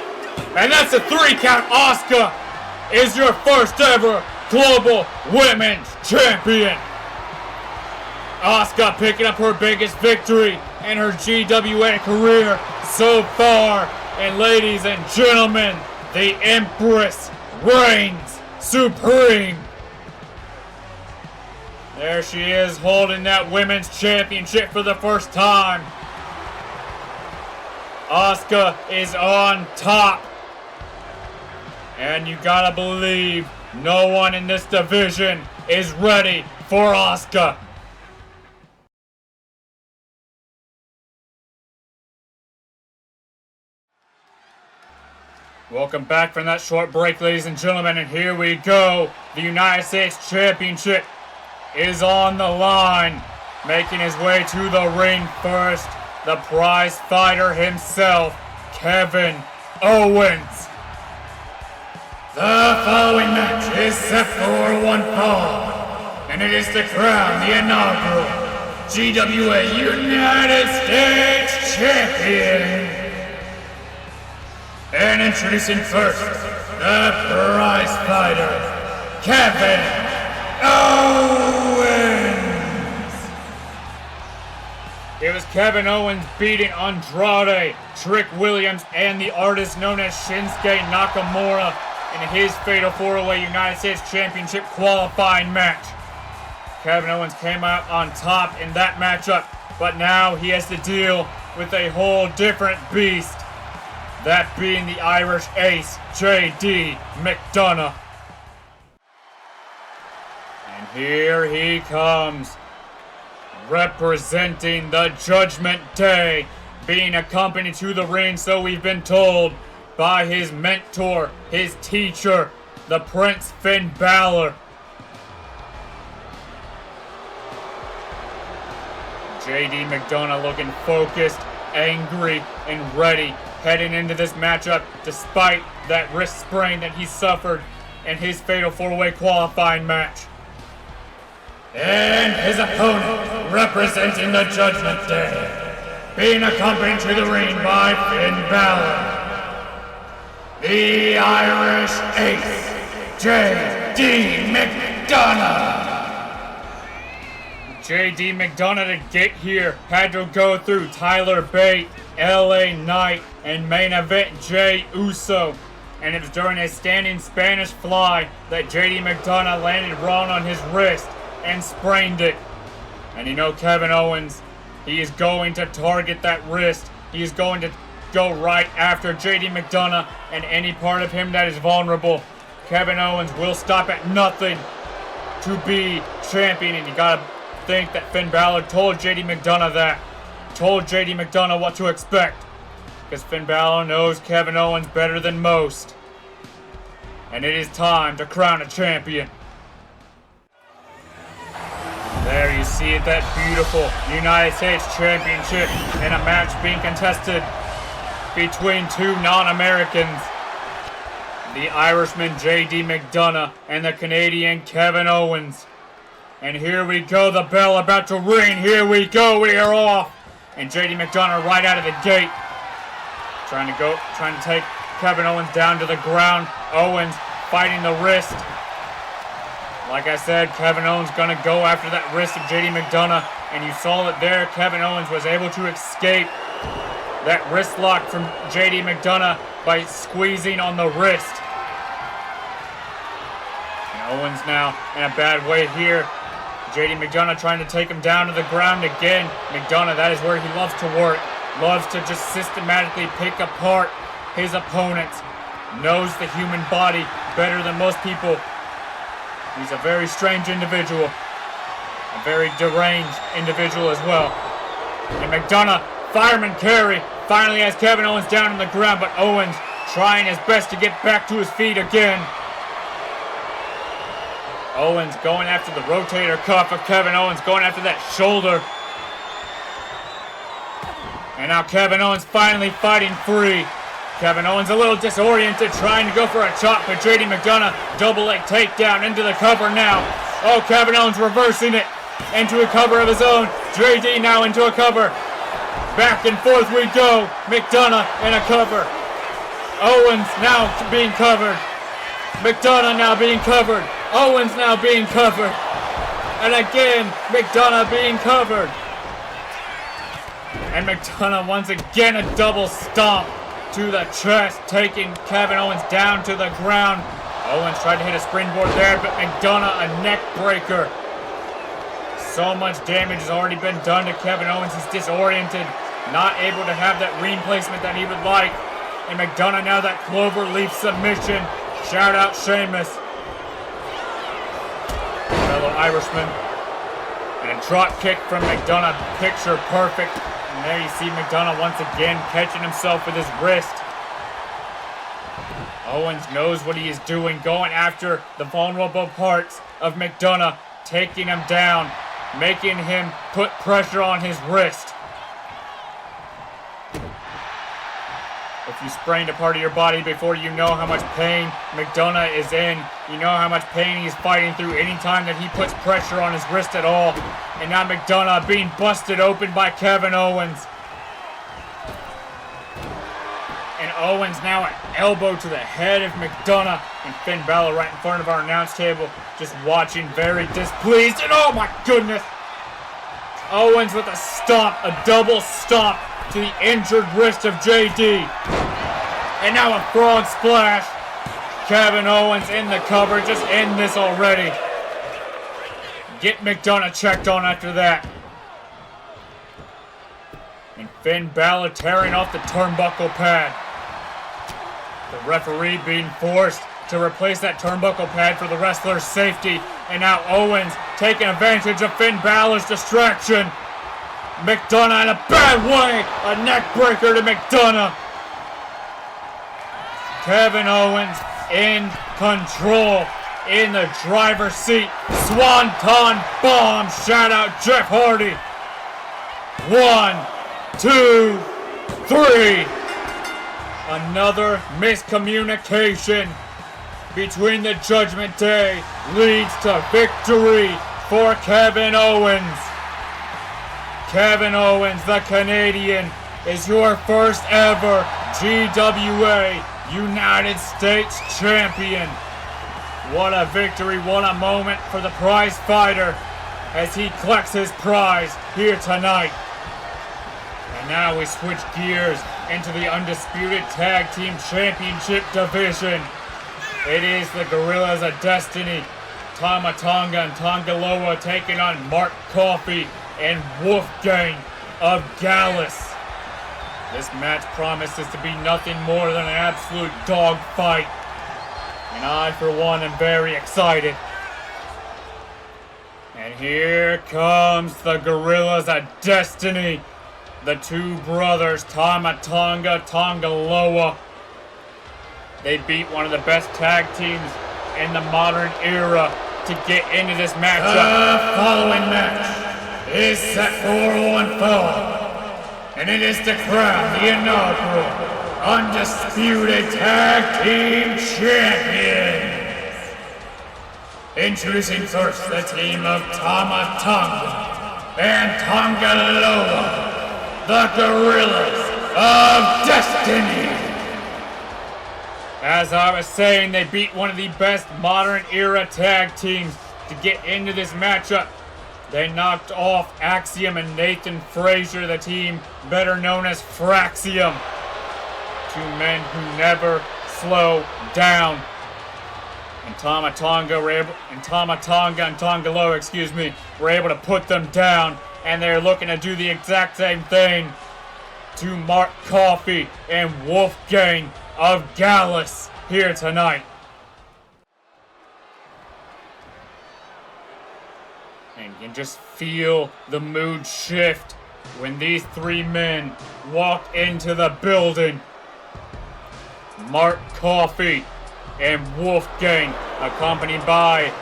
And that's a 3 count. Asuka is your first ever Global Women's Champion. Asuka picking up her biggest victory in her GWA career so far. And ladies and gentlemen, the Empress reigns supreme. There she is, holding that women's championship for the first time. Asuka is on top. And you gotta believe no one in this division is ready for Asuka. Welcome back from that short break, ladies and gentlemen, and here we go. The United States Championship is on the line. Making his way to the ring first, the prize fighter himself, Kevin Owens. The following match is set for one fall, and it is to crown the inaugural GWA United States Champion. And introducing first, the prize fighter, Kevin Owens. It was Kevin Owens beating Andrade, Trick Williams, and the artist known as Shinsuke Nakamura in his fatal 4-way United States Championship qualifying match. Kevin Owens came out on top in that matchup, but now he has to deal with a whole different beast. That being the Irish ace, J.D. McDonough. And here he comes, representing the Judgment Day, being accompanied to the ring, so we've been told, by his mentor, his teacher, the Prince Finn Balor. J.D. McDonough looking focused, angry, and ready heading into this matchup, despite that wrist sprain that he suffered in his fatal 4-way qualifying match. And his opponent, representing the Judgment Day, being accompanied to the ring by Finn Balor, the Irish ace, J.D. McDonough. JD McDonough to get here had to go through Tyler Bate, LA Knight, and main event Jey Uso. And it was during a standing Spanish fly that JD McDonough landed wrong on his wrist and sprained it. And you know Kevin Owens, he is going to target that wrist. He is going to go right after JD McDonough and any part of him that is vulnerable. Kevin Owens will stop at nothing to be champion, and you gotta think that Finn Balor told JD McDonough that. Told JD McDonough what to expect. Because Finn Balor knows Kevin Owens better than most. And it is time to crown a champion. There you see it, that beautiful United States Championship in a match being contested between two non-Americans. The Irishman JD McDonough and the Canadian Kevin Owens. And here we go, the bell about to ring. Here we go, we are off. And JD McDonough right out of the gate. Trying to take Kevin Owens down to the ground. Owens fighting the wrist. Like I said, Kevin Owens gonna go after that wrist of JD McDonough. And you saw it there, Kevin Owens was able to escape that wrist lock from JD McDonough by squeezing on the wrist. And Owens now in a bad way here. JD McDonough trying to take him down to the ground again. McDonough, that is where he loves to work. Loves to just systematically pick apart his opponents. Knows the human body better than most people. He's a very strange individual. A very deranged individual as well. And McDonough, fireman carry, finally has Kevin Owens down on the ground, but Owens trying his best to get back to his feet again. Owens going after the rotator cuff of Kevin Owens, going after that shoulder. And now Kevin Owens finally fighting free. Kevin Owens a little disoriented, trying to go for a chop, but JD McDonough double leg takedown into the cover now. Oh, Kevin Owens reversing it into a cover of his own. JD now into a cover. Back and forth we go. McDonough in a cover. Owens now being covered. McDonough now being covered. Owens now being covered. And again, McDonough being covered. And McDonough once again a double stomp to the chest, taking Kevin Owens down to the ground. Owens tried to hit a springboard there, but McDonough a neck breaker. So much damage has already been done to Kevin Owens. He's disoriented, not able to have that ring placement that he would like. And McDonough now that clover leaf submission. Shout out Sheamus. Fellow Irishman. And a drop kick from McDonough, picture perfect. And there you see McDonough once again catching himself with his wrist. Owens knows what he is doing, going after the vulnerable parts of McDonough, taking him down, making him put pressure on his wrist. If you sprained a part of your body before, you know how much pain McDonough is in. You know how much pain he's fighting through anytime that he puts pressure on his wrist at all. And now McDonough being busted open by Kevin Owens. And Owens now an elbow to the head of McDonough. And Finn Balor right in front of our announce table, just watching, very displeased. And oh my goodness! Owens with a stomp, a double stomp to the injured wrist of JD. And now a frog splash. Kevin Owens in the cover. Just end this already. Get McDonough checked on after that. And Finn Balor tearing off the turnbuckle pad. The referee being forced to replace that turnbuckle pad for the wrestler's safety. And now Owens taking advantage of Finn Balor's distraction. McDonough in a bad way. A neck breaker to McDonough. Kevin Owens in control, in the driver's seat. Swanton bomb. Shout out Jeff Hardy. 1, 2, 3. Another miscommunication between the Judgment Day leads to victory for Kevin Owens. Kevin Owens, the Canadian, is your first ever GWA United States Champion. What a victory, what a moment for the prize fighter. as he collects his prize here tonight. And now we switch gears into the Undisputed Tag Team Championship division. It is the Gorillas of Destiny, Tama Tonga and Tonga Loa, taking on Mark Coffey and Wolfgang of Gallus. This match promises to be nothing more than an absolute dogfight. And I, for one, am very excited. And here comes the Gorillas of Destiny. The two brothers, Tama Tonga, Tonga Loa. They beat one of the best tag teams in the modern era to get into this matchup. The following match is set for one fall, and it is to crown the inaugural Undisputed Tag Team Champions. Introducing first the team of Tama Tonga and Tonga Loa, the Gorillas of Destiny. As I was saying, they beat one of the best modern era tag teams to get into this matchup. They knocked off Axiom and Nathan Frazier, the team better known as Fraxium. Two men who never slow down. And Tama Tonga and Tonga Loa, were able to put them down. And they're looking to do the exact same thing to Mark Coffey and Wolfgang of Gallus here tonight. And you can just feel the mood shift when these three men walk into the building. Mark Coffey and Wolfgang, accompanied by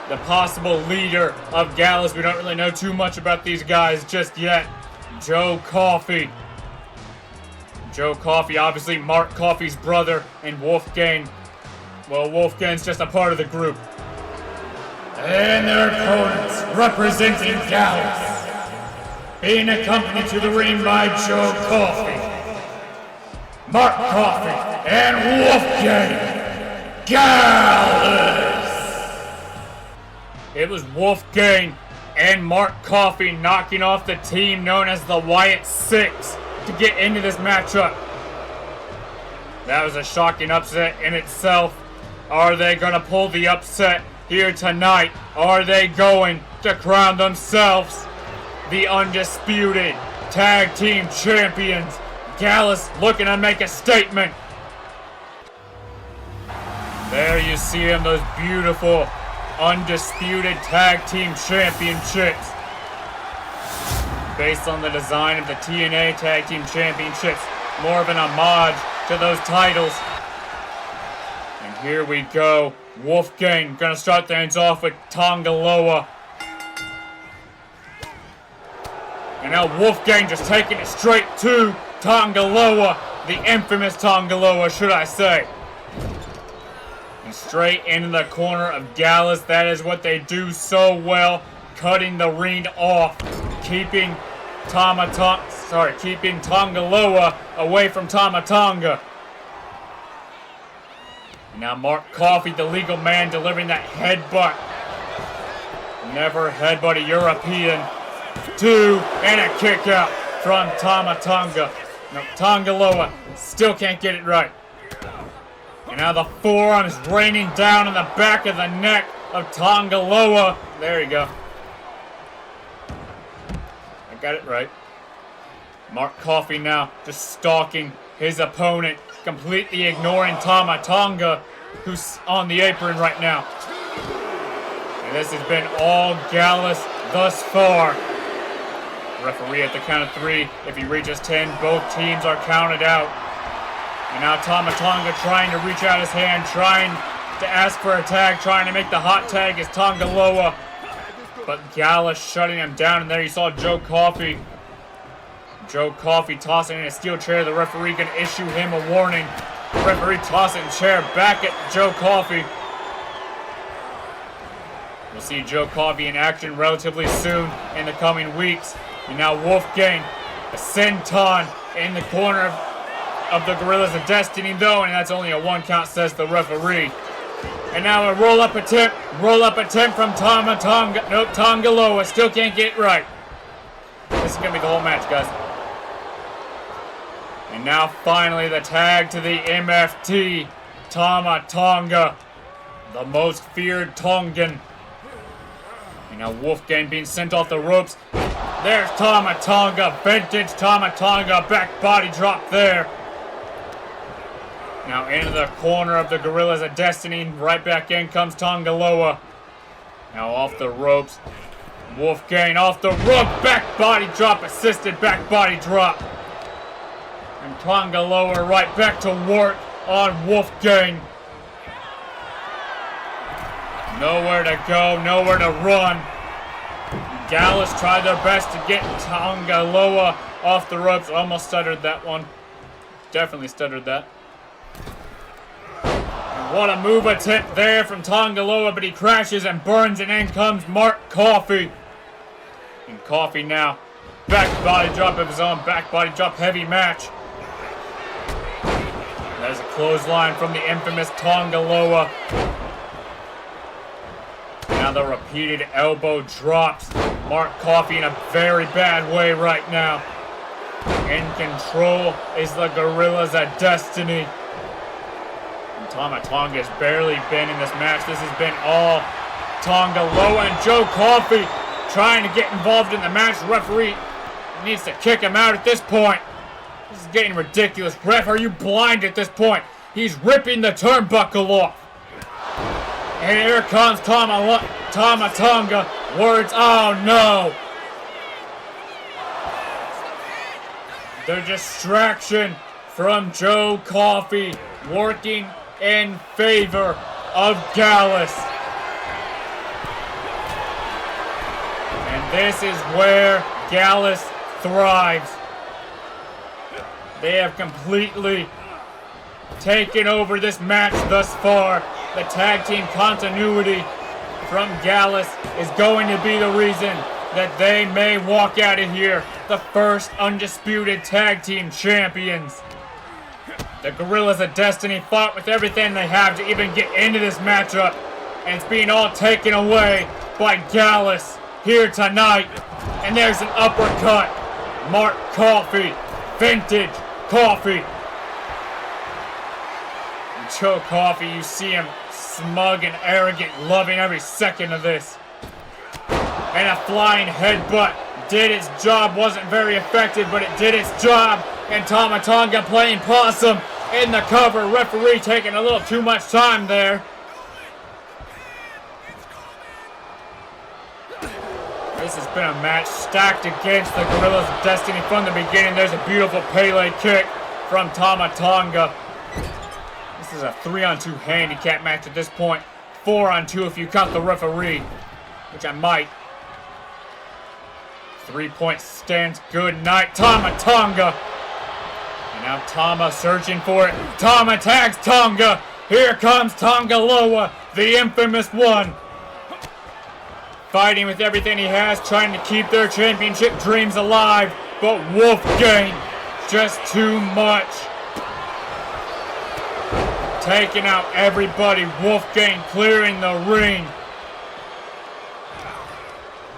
the possible leader of Gallus. We don't really know too much about these guys just yet. Joe Coffey. Joe Coffey, obviously Mark Coffey's brother, and Wolfgang. Well, Wolfgang's just a part of the group. And their opponents, representing Gallus, being accompanied to the ring by Joe Coffey, Mark Coffey, and Wolfgang Gallus. It was Wolfgang and Mark Coffey knocking off the team known as the Wyatt Six to get into this matchup. That was a shocking upset in itself. Are they going to pull the upset here tonight? Are they going to crown themselves the Undisputed Tag Team Champions? Gallus looking to make a statement. There you see them, those beautiful Undisputed Tag Team Championships. Based on the design of the TNA Tag Team Championships. More of an homage to those titles. And here we go. Wolfgang gonna start things off with Tonga Loa. And now Wolfgang just taking it straight to Tonga Loa. The infamous Tonga Loa, should I say. And straight into the corner of Gallus. That is what they do so well. Cutting the ring off. Keeping Tonga Loa away from Tama Tonga. And now Mark Coffey, the legal man, delivering that headbutt. Never headbutt a European. Two, and a kick out from Tama Tonga. No, Tonga Loa still can't get it right. And now the forearm is raining down on the back of the neck of Tonga Loa. There you go. I got it right. Mark Coffey now just stalking his opponent, completely ignoring Tama Tonga, who's on the apron right now. And this has been all Gallus thus far. Referee at the count of 3. If he reaches 10, both teams are counted out. And now Tama Tonga trying to reach out his hand, trying to ask for a tag, trying to make the hot tag is Tonga Loa. But Gallus shutting him down, and there you saw Joe Coffey. Joe Coffey tossing in a steel chair. The referee can issue him a warning. The referee tossing chair back at Joe Coffey. We'll see Joe Coffey in action relatively soon in the coming weeks. And now Wolfgang, a senton in the corner of the Gorillas of Destiny though, and that's only a 1 count, says the referee. And now a roll-up attempt from Tonga. Nope, Tonga Loa still can't get it right. This is going to be the whole match, guys. And now finally the tag to the MFT. Tonga, the most feared Tongan. And now Wolfgang being sent off the ropes. There's Tonga, vintage Tonga, back body drop there. Now into the corner of the Gorillas of Destiny. Right back in comes Tonga Loa. Now off the ropes. Wolfgang off the rope. Back body drop. Assisted back body drop. And Tonga Loa right back to work on Wolfgang. Nowhere to go. Nowhere to run. Gallus tried their best to get Tonga Loa off the ropes. Almost stuttered that one. Definitely stuttered that. What a move attempt there from Tonga Loa, but he crashes and burns, and in comes Mark Coffey. And Coffey now, back body drop of his own, back body drop heavy match. There's a clothesline from the infamous Tonga Loa. Now the repeated elbow drops. Mark Coffey in a very bad way right now. In control is the Gorillas of Destiny. Tonga has barely been in this match. This has been all Tonga Loa, and Joe Coffey trying to get involved in the match. The referee needs to kick him out at this point. This is getting ridiculous. Ref, are you blind at this point? He's ripping the turnbuckle off. And here comes Tonga. Words, oh no. The distraction from Joe Coffey working in favor of Gallus. And this is where Gallus thrives. They have completely taken over this match thus far. The tag team continuity from Gallus is going to be the reason that they may walk out of here the first undisputed tag team champions. The Gorillas of Destiny fought with everything they have to even get into this matchup, and it's being all taken away by Gallus here tonight. And there's an uppercut. Mark Coffey, vintage Coffey. And Joe Coffey, you see him smug and arrogant, loving every second of this. And a flying headbutt did its job. Wasn't very effective, but it did its job. And Tonga playing possum in the cover. Referee taking a little too much time there. This has been a match stacked against the Gorillas of Destiny from the beginning. There's a beautiful Pele kick from Tonga. This is a 3-on-2 handicap match at this point. 4-on-2 if you count the referee, which I might. 3-point stance. Good night, Tonga. And now Tama searching for it. Tama tags Tonga. Here comes Tonga Loa, the infamous one. Fighting with everything he has, trying to keep their championship dreams alive. But Wolfgang, just too much. Taking out everybody. Wolfgang clearing the ring.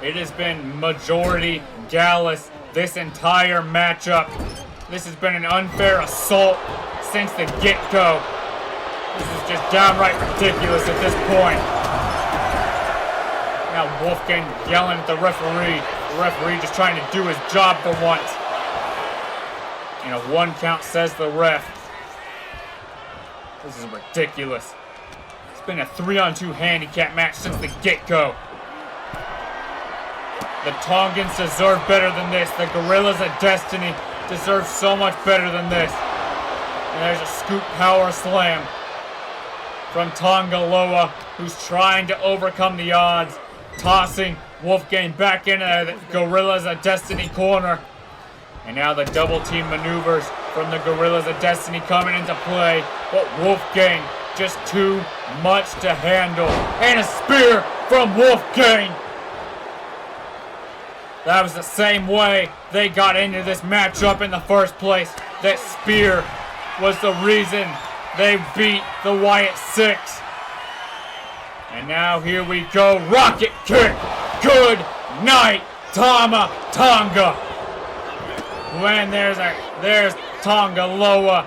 It has been majority Gallus this entire matchup. This has been an unfair assault since the get-go. This is just downright ridiculous at this point. Now Wolfgang yelling at the referee. The referee just trying to do his job for once. And a 1 count, says the ref. This is ridiculous. It's been a 3-on-2 handicap match since the get-go. The Tongans deserve better than this. The Gorillas of Destiny deserve so much better than this. And there's a scoop power slam from Tonga Loa, who's trying to overcome the odds, tossing Wolfgang back into the Gorillas of Destiny corner. And now the double team maneuvers from the Gorillas of Destiny coming into play. But Wolfgang, just too much to handle. And a spear from Wolfgang. That was the same way they got into this matchup in the first place. That spear was the reason they beat the Wyatt Six. And now here we go. Rocket kick. Good night, Tama Tonga. When there's Tonga Loa.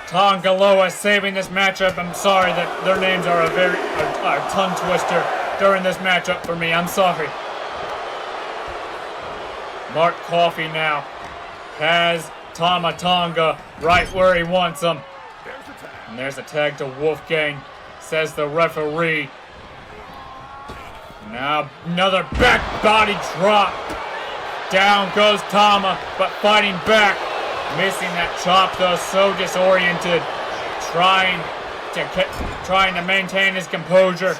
Tonga Loa saving this matchup. I'm sorry that their names are a tongue twister during this matchup for me. I'm sorry. Mark Coffey now has Tama Tonga right where he wants him. And there's a tag to Wolfgang, says the referee. Now another back body drop. Down goes Tama, but fighting back. Missing that chop though, so disoriented. Trying to maintain his composure.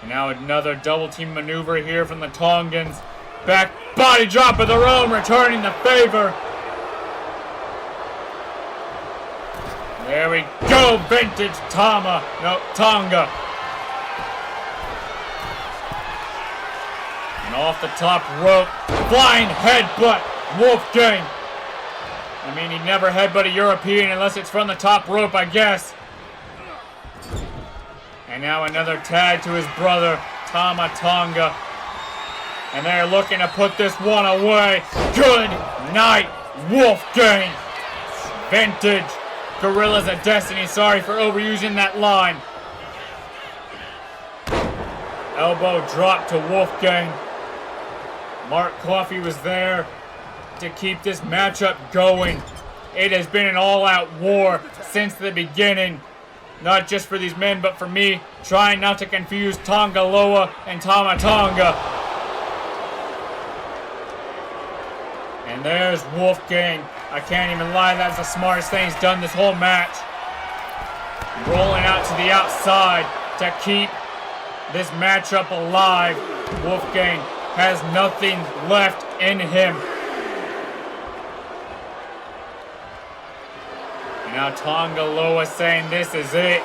And now another double team maneuver here from the Tongans. Back body drop of their own, returning the favor. There we go, vintage Tonga. And off the top rope, flying headbutt, Wolfgang. I mean, he'd never headbutt a European unless it's from the top rope, I guess. And now another tag to his brother, Tama Tonga. And they're looking to put this one away. Good night, Wolfgang. Vintage Gorillas of Destiny. Sorry for overusing that line. Elbow drop to Wolfgang. Mark Coffey was there to keep this matchup going. It has been an all-out war since the beginning. Not just for these men, but for me, trying not to confuse Tonga Loa and Tama Tonga. And there's Wolfgang. I can't even lie, that's the smartest thing he's done this whole match. Rolling out to the outside to keep this matchup alive. Wolfgang has nothing left in him. And now Tonga Loa saying this is it.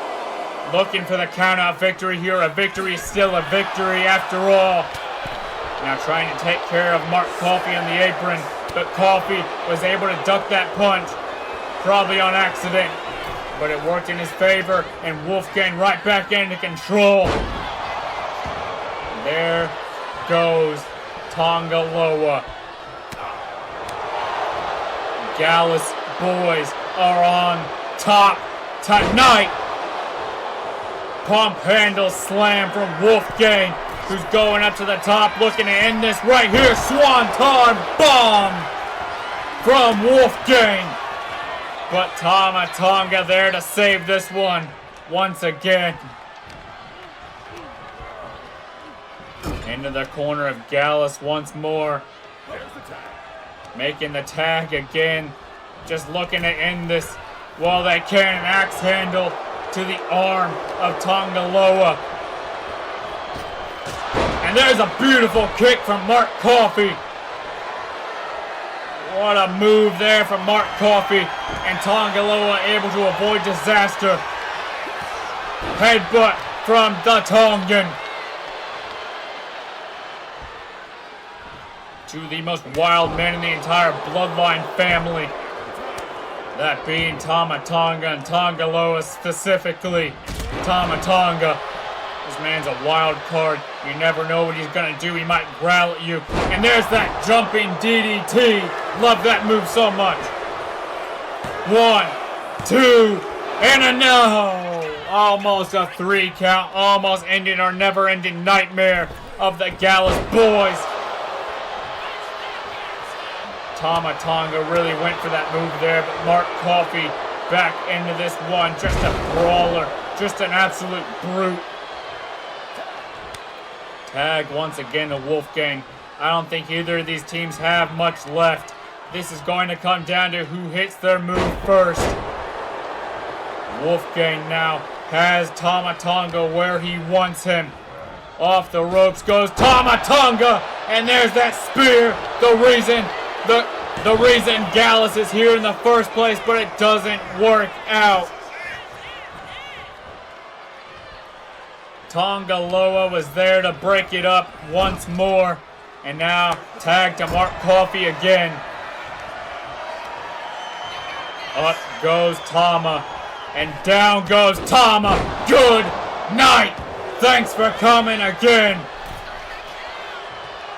Looking for the count-out victory here. A victory is still a victory after all. Now trying to take care of Mark Coffey on the apron. But Coffey was able to duck that punch. Probably on accident. But it worked in his favor. And Wolfgang right back into control. There goes Tonga Loa. Gallus boys are on top tonight. Pump handle slam from Wolfgang, who's going up to the top, looking to end this right here. Swanton bomb from Wolfgang. But Tama Tonga there to save this one once again. Into the corner of Gallus once more. Making the tag again. Just looking to end this while they can. An axe handle to the arm of Tonga Loa. And there's a beautiful kick from Mark Coffey. What a move there from Mark Coffey. And Tonga Loa able to avoid disaster. Headbutt from the Tongan. To the most wild men in the entire Bloodline family. That being Tama Tonga and Tonga Loa specifically. Tama Tonga. This man's a wild card. You never know what he's gonna do. He might growl at you. And there's that jumping DDT. Love that move so much. 1, 2, and a no. Almost a 3 count. Almost ending our never-ending nightmare of the Gallus boys. Tama Tonga really went for that move there, but Mark Coffey back into this one. Just a brawler. Just an absolute brute. Tag once again to Wolfgang. I don't think either of these teams have much left. This is going to come down to who hits their move first. Wolfgang now has Tama Tonga where he wants him. Off the ropes goes Tama Tonga, and there's that spear. The reason Gallus is here in the first place, but it doesn't work out. Tonga Loa was there to break it up once more. And now tag to Mark Coffey again. Up goes Tama. And down goes Tama. Good night. Thanks for coming again.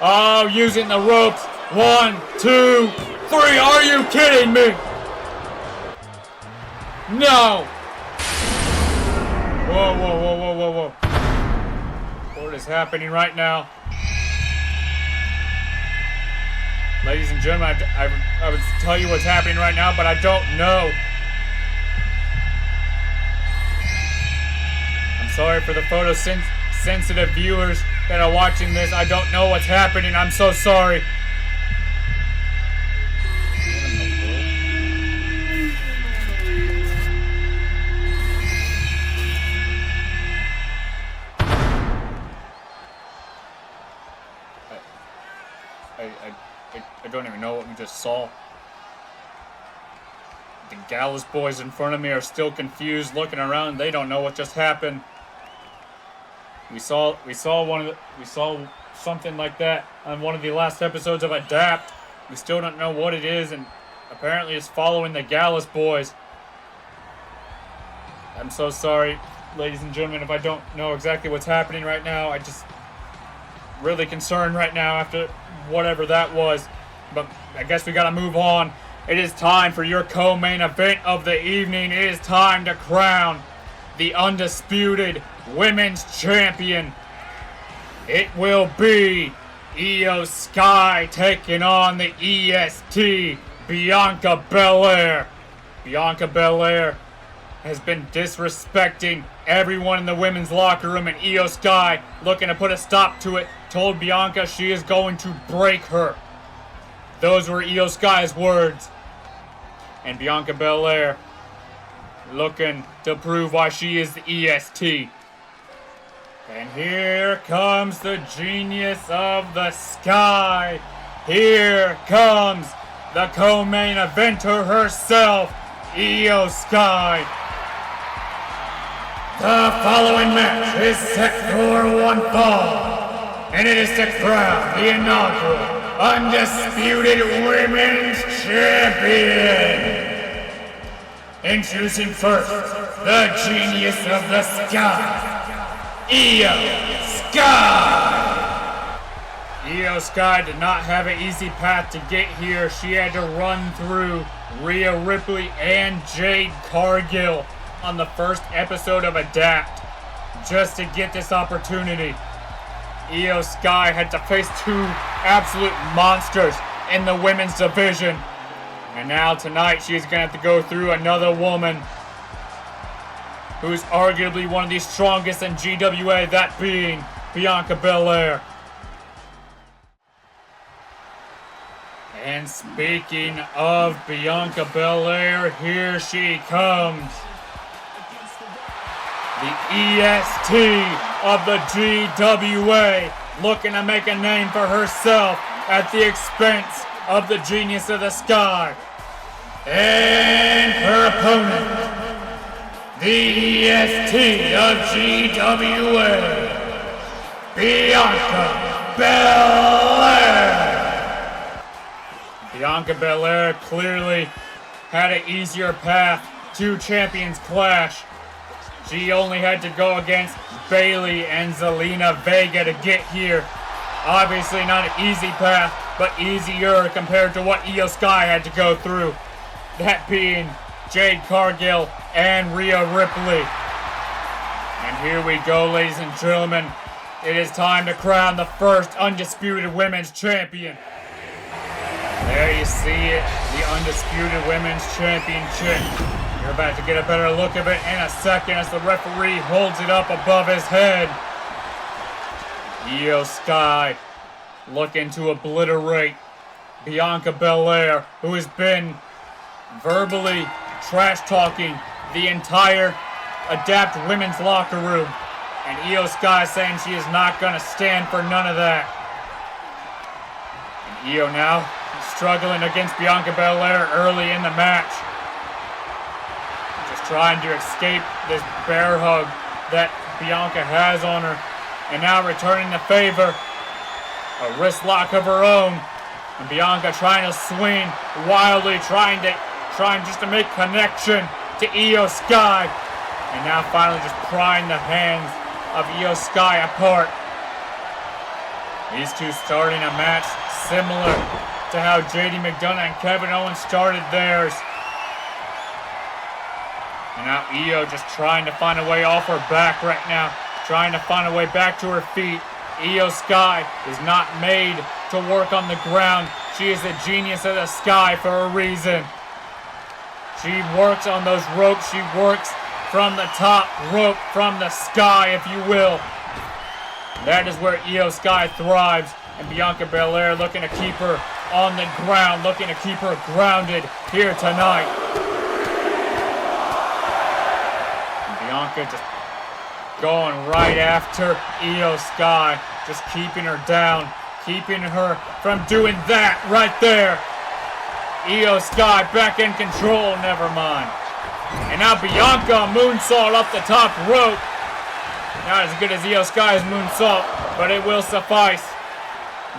Oh, using the ropes. 1, 2, 3. Are you kidding me? No. Whoa, whoa, whoa, whoa, whoa, whoa. What is happening right now? Ladies and gentlemen, I would tell you what's happening right now, but I don't know. I'm sorry for the photosensitive viewers that are watching this. I don't know what's happening. I'm so sorry. I don't even know what we just saw. The Gallus boys in front of me are still confused, looking around. They don't know what just happened. We saw something like that on one of the last episodes of Adapt. We still don't know what it is, and apparently it's following the Gallus boys. I'm so sorry, ladies and gentlemen, if I don't know exactly what's happening right now. I just really concerned right now after whatever that was. But I guess we gotta move on. It is time for your co-main event of the evening. It is time to crown the undisputed women's champion. It will be Io Sky taking on the EST, Bianca Belair. Bianca Belair has been disrespecting everyone in the women's locker room, and Io Sky, looking to put a stop to it, told Bianca she is going to break her. Those were Io Sky's words. And Bianca Belair looking to prove why she is the EST. And here comes the genius of the Sky. Here comes the co-main eventer herself, Io Sky. The following match is set for one fall, and it is to crown the inaugural undisputed women's champion. Introducing first, the genius of the Sky, Io Sky. Io Sky did not have an easy path to get here. She had to run through Rhea Ripley and Jade Cargill on the first episode of Adapt just to get this opportunity. Io Sky had to face two absolute monsters in the women's division. And now tonight she's going to have to go through another woman who's arguably one of the strongest in GWA, that being Bianca Belair. And speaking of Bianca Belair, here she comes. The EST of the GWA, looking to make a name for herself at the expense of the genius of the Sky. And her opponent, the EST of GWA, Bianca Belair. Bianca Belair clearly had an easier path to Champions Clash. She only had to go against Bayley and Zelina Vega to get here. Obviously not an easy path, but easier compared to what Io Sky had to go through. That being Jade Cargill and Rhea Ripley. And here we go, ladies and gentlemen. It is time to crown the first undisputed women's champion. There you see it, the undisputed women's championship. You're about to get a better look of it in a second as the referee holds it up above his head. Io Sky looking to obliterate Bianca Belair, who has been verbally trash-talking the entire Adapt women's locker room. And Io Sky saying she is not going to stand for none of that. And Io now struggling against Bianca Belair early in the match. Just trying to escape this bear hug that Bianca has on her. And now returning the favor. A wrist lock of her own. And Bianca trying to swing wildly, trying just to make connection to Io Sky. And now finally just prying the hands of Io Sky apart. These two starting a match similar to how JD McDonough and Kevin Owens started theirs. And now Io just trying to find a way off her back right now. Trying to find a way back to her feet. Io Sky is not made to work on the ground. She is a genius of the sky for a reason. She works on those ropes. She works from the top rope, from the sky, if you will. That is where Io Sky thrives. And Bianca Belair looking to keep her on the ground, looking to keep her grounded here tonight. And Bianca just going right after Io Sky, just keeping her down, keeping her from doing that right there. Io Sky back in control, never mind. And now Bianca moonsault up the top rope. Not as good as Io Sky's moonsault, but it will suffice.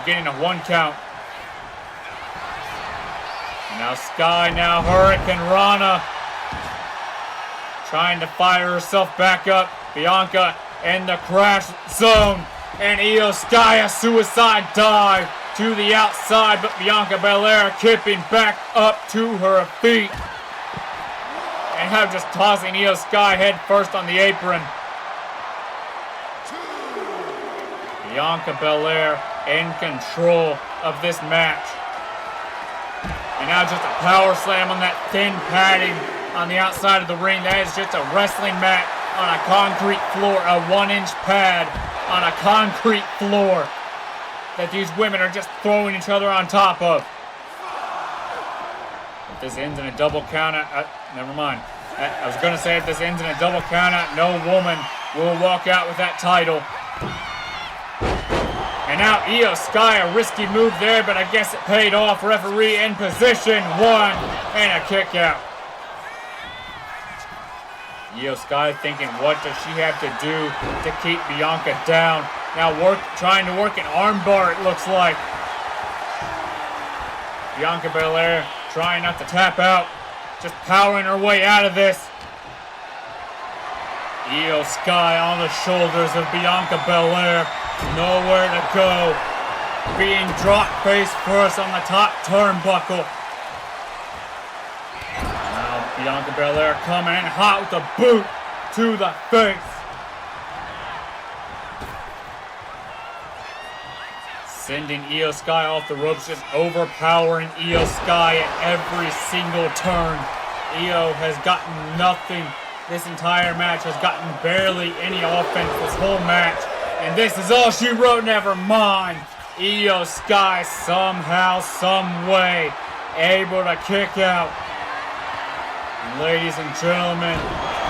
Getting a 1 count. And now Sky, now Hurricane Rana. Trying to fire herself back up. Bianca in the crash zone. And Io Sky a suicide dive to the outside, but Bianca Belair kipping back up to her feet. And now just tossing Io Sky head first on the apron. Bianca Belair in control of this match. And now just a power slam on that thin padding on the outside of the ring. That is just a wrestling mat on a concrete floor, a 1-inch pad on a concrete floor that these women are just throwing each other on top of. If this ends in a double count out, never mind. I was going to say if this ends in a double count out, no woman will walk out with that title. And now Io Sky, a risky move there, but I guess it paid off. Referee in position, 1, and a kick out. Io Sky thinking, what does she have to do to keep Bianca down? Now trying to work an armbar, it looks like. Bianca Belair trying not to tap out, just powering her way out of this. Io Sky on the shoulders of Bianca Belair. Nowhere to go. Being dropped face first on the top turnbuckle. Now Bianca Belair coming in hot with a boot to the face. Sending Io Sky off the ropes, just overpowering Io Sky at every single turn. Io has gotten nothing. This entire match has gotten barely any offense this whole match. And this is all she wrote, never mind. Io Sky somehow, some way, able to kick out. And ladies and gentlemen,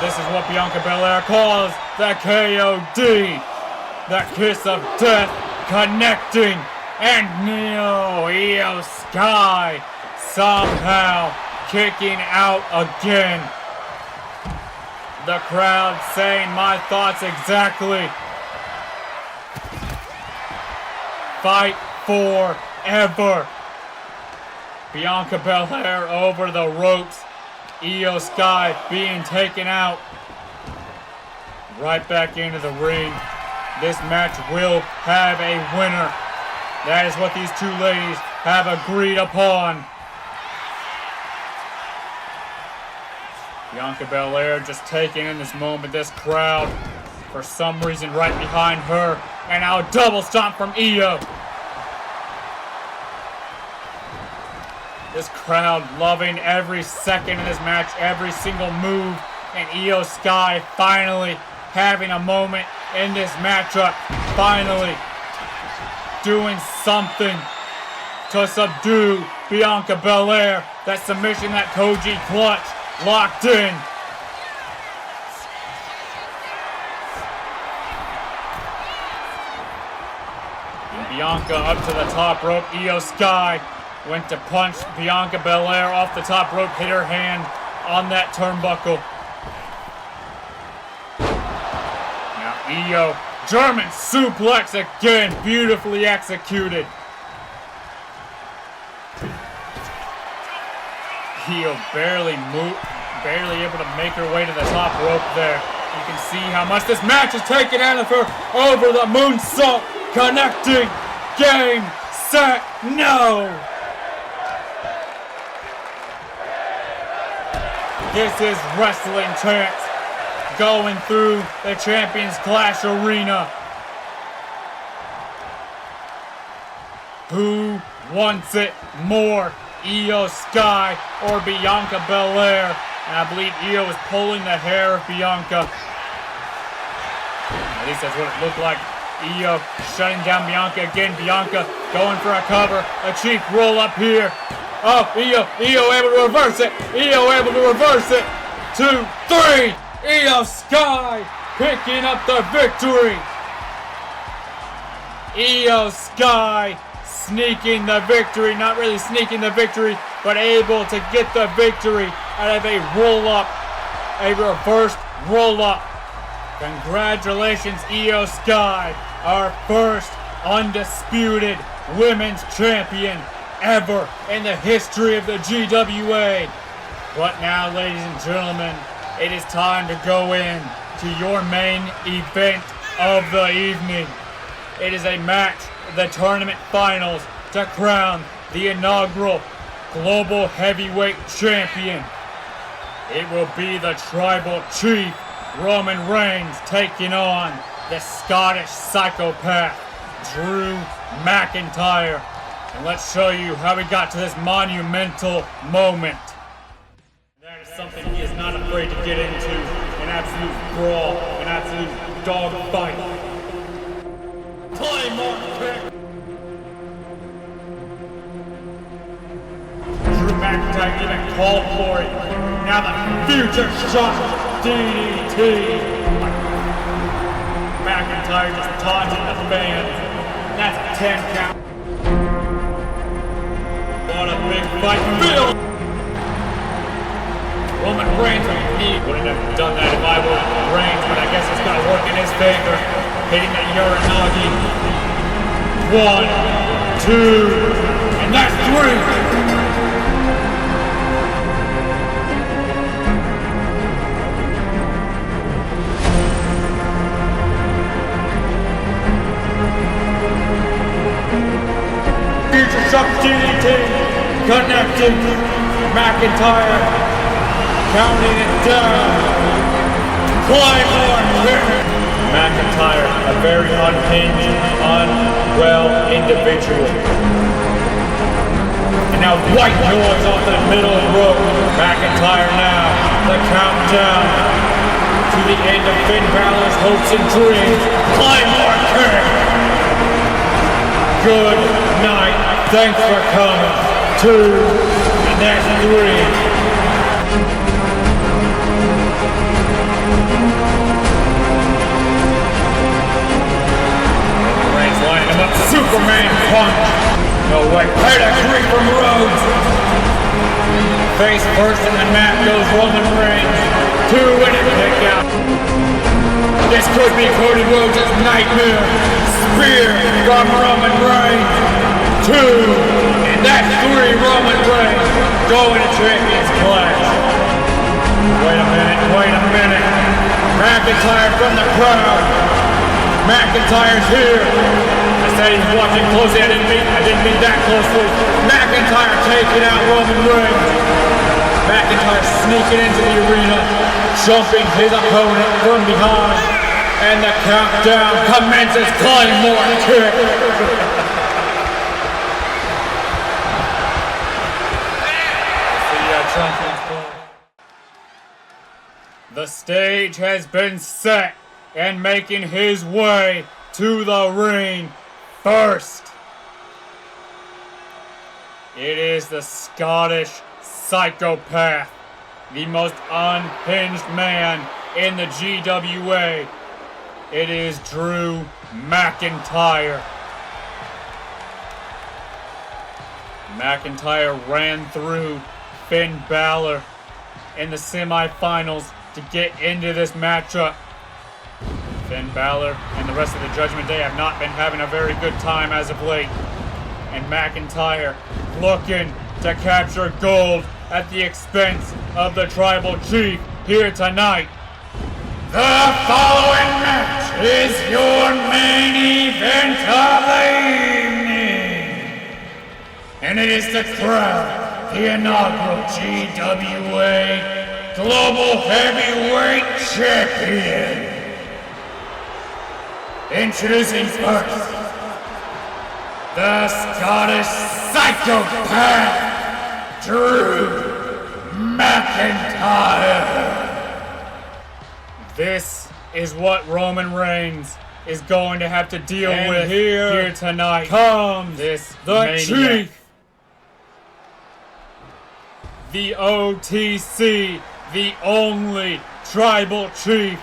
this is what Bianca Belair calls the KOD. The kiss of death connecting. And Io Sky somehow kicking out again. The crowd saying my thoughts exactly. Fight forever. Bianca Belair over the ropes. Io Sky being taken out. Right back into the ring. This match will have a winner. That is what these two ladies have agreed upon. Bianca Belair just taking in this moment, this crowd, for some reason right behind her. And now a double stomp from Io. This crowd loving every second of this match, every single move. And Io Sky finally having a moment in this matchup. Finally doing something to subdue Bianca Belair. That submission, that Koji clutch, locked in. Bianca up to the top rope. Io Sky went to punch Bianca Belair off the top rope, hit her hand on that turnbuckle. Now Io, German suplex again, beautifully executed. Io barely able to make her way to the top rope there. You can see how much this match is taken out of her over the moonsault, connecting. Game, set, no! This is Wrestling Chance going through the Champions Clash Arena. Who wants it more? Io Sky or Bianca Belair? And I believe Io is pulling the hair of Bianca. At least that's what it looked like. Io shutting down Bianca again. Bianca going for a cover. A cheap roll up here. Oh, Io able to reverse it. Io able to reverse it. 2, 3. Io Sky picking up the victory. Io Sky sneaking the victory. Not really sneaking the victory, but able to get the victory out of a roll-up. A reversed roll-up. Congratulations, Io Sky, our first undisputed women's champion ever in the history of the GWA. But now, ladies and gentlemen, it is time to go in to your main event of the evening. It is a match of the tournament finals to crown the inaugural Global Heavyweight Champion. It will be the Tribal Chief, Roman Reigns, taking on the Scottish psychopath, Drew McIntyre. And let's show you how we got to this monumental moment. That is something he is not afraid to get into. An absolute brawl, an absolute dogfight. Claymore kick. Drew McIntyre even called for it. Now the future shot, DDT. McIntyre just taunting the fans. That's a 10 count. What a big fight. Bill! Roman Reigns on his knee. Wouldn't have done that if I were Reigns, but I guess it's going to work in his favor. Hitting that Uranagi. 1, 2, and that's 3. Future shock DDT, connecting. McIntyre counting it down. Claymore kick. McIntyre, a very unhinged, unwell individual. And now white noise off the middle rope. McIntyre now, the countdown to the end of Finn Balor's hopes and dreams. Claymore kick. Good night. Thanks for coming. 2, and that's 3. Reigns lining him up. Superman punch. No way. Pedigree from Rhodes. Face first in the mat goes Roman Reigns. 2 winning kick out. This could be Cody Rhodes' nightmare. Spear from Roman Reigns. 2, and that's 3. Roman Reigns going to Champions Clash. Wait a minute. McIntyre from the crowd. McIntyre's here. I said he's watching closely. I didn't mean that closely. McIntyre taking out Roman Reigns. McIntyre sneaking into the arena, jumping his opponent from behind, and the countdown commences. Claymore kick. The stage has been set, and making his way to the ring first, it is the Scottish psychopath, the most unhinged man in the GWA. It is Drew McIntyre. McIntyre ran through Finn Balor in the semifinals to get into this matchup. Finn Balor and the rest of the Judgment Day have not been having a very good time as of late. And McIntyre looking to capture gold at the expense of the Tribal Chief here tonight. The following match is your main event of the evening. And it is to crown the inaugural GWA Global Heavyweight Champion. Introducing first, the Scottish Psychopath, Drew McIntyre. This is what Roman Reigns is going to have to deal with here tonight. Comes the Chief, the OTC, the only Tribal Chief,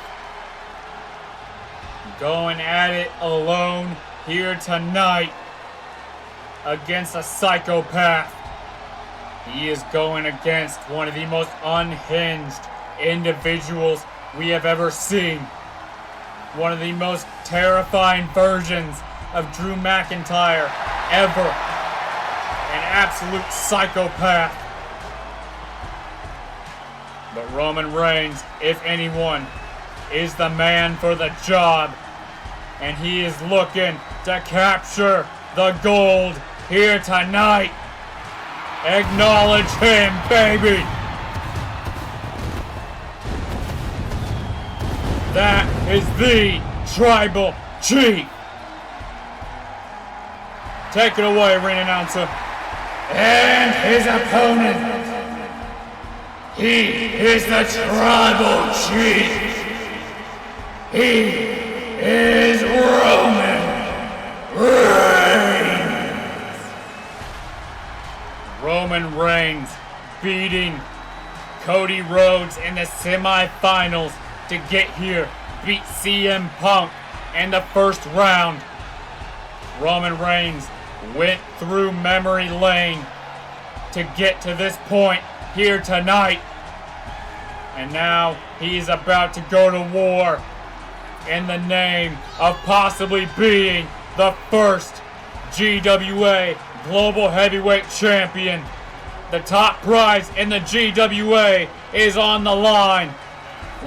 going at it alone here tonight against a psychopath. He is going against one of the most unhinged individuals we have ever seen. One of the most terrifying versions of Drew McIntyre ever. An absolute psychopath. But Roman Reigns, if anyone, is the man for the job. And he is looking to capture the gold here tonight. Acknowledge him, baby. That is the Tribal Chief. Take it away, ring announcer. And his opponent, he is the Tribal Chief. He is Roman Reigns. Roman Reigns beating Cody Rhodes in the semifinals to get here, beat CM Punk in the first round. Roman Reigns went through memory lane to get to this point here tonight. And now he's about to go to war in the name of possibly being the first GWA Global Heavyweight Champion. The top prize in the GWA is on the line.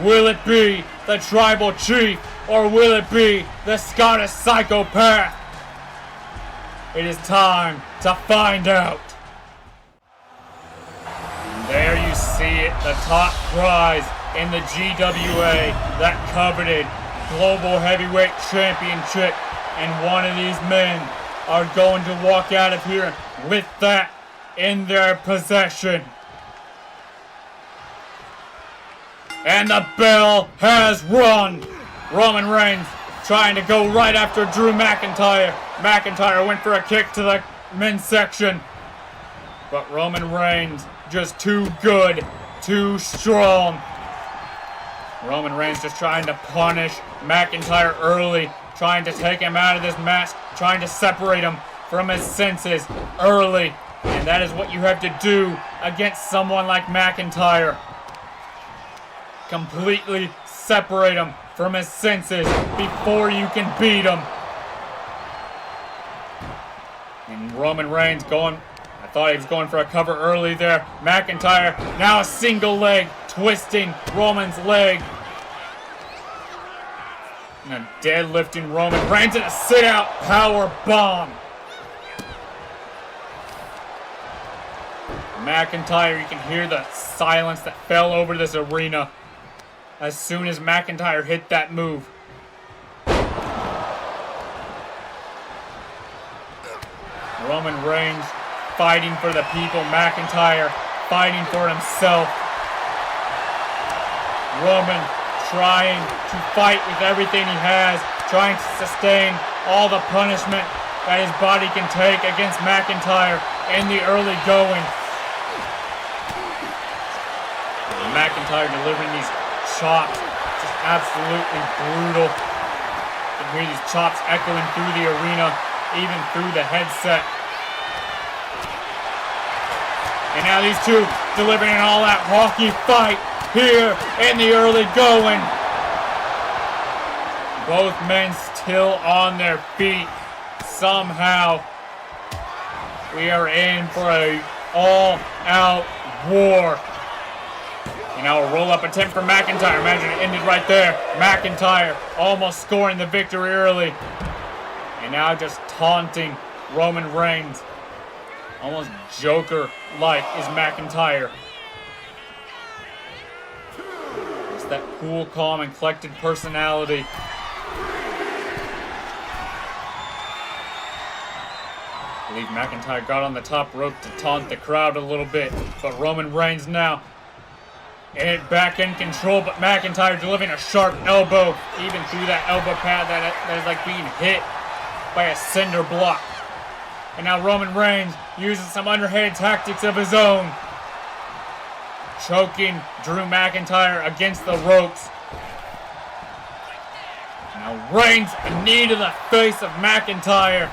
Will it be the Tribal Chief or will it be the Scottish Psychopath? It is time to find out. And there you see it, the top prize in the GWA, that coveted Global Heavyweight Championship. And one of these men are going to walk out of here with that in their possession. And the bell has rung. Roman Reigns trying to go right after Drew McIntyre. McIntyre went for a kick to the men's section. But Roman Reigns just too good, too strong. Roman Reigns just trying to punish McIntyre early, trying to take him out of this match, trying to separate him from his senses early. And that is what you have to do against someone like McIntyre. Completely separate him from his senses before you can beat him. And Roman Reigns going, I thought he was going for a cover early there. McIntyre now a single leg, twisting Roman's leg. And deadlifting Roman Reigns in a sit-out power bomb. McIntyre, you can hear the silence that fell over this arena as soon as McIntyre hit that move. Roman Reigns fighting for the people. McIntyre fighting for himself. Roman trying to fight with everything he has, trying to sustain all the punishment that his body can take against McIntyre in the early going. McIntyre delivering these chops, just absolutely brutal. You can hear these chops echoing through the arena, even through the headset. And now these two delivering an all-out hockey fight here in the early going. Both men still on their feet. Somehow, we are in for an all-out war. And now a roll-up attempt for McIntyre. Imagine it ended right there. McIntyre almost scoring the victory early. And now just taunting Roman Reigns. Almost Joker-like is McIntyre. It's that cool, calm, and collected personality. I believe McIntyre got on the top rope to taunt the crowd a little bit. But Roman Reigns now back in control, but McIntyre delivering a sharp elbow, even through that elbow pad that is like being hit by a cinder block. And now Roman Reigns using some underhanded tactics of his own, choking Drew McIntyre against the ropes. Now Reigns, a knee to the face of McIntyre.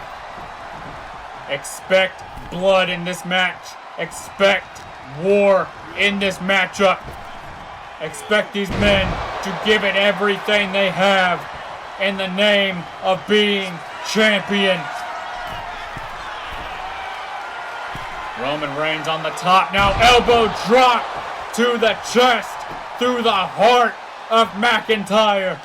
Expect blood in this match. Expect war in this matchup. Expect these men to give it everything they have in the name of being champions. Roman Reigns on the top now. Elbow drop to the chest, through the heart of McIntyre.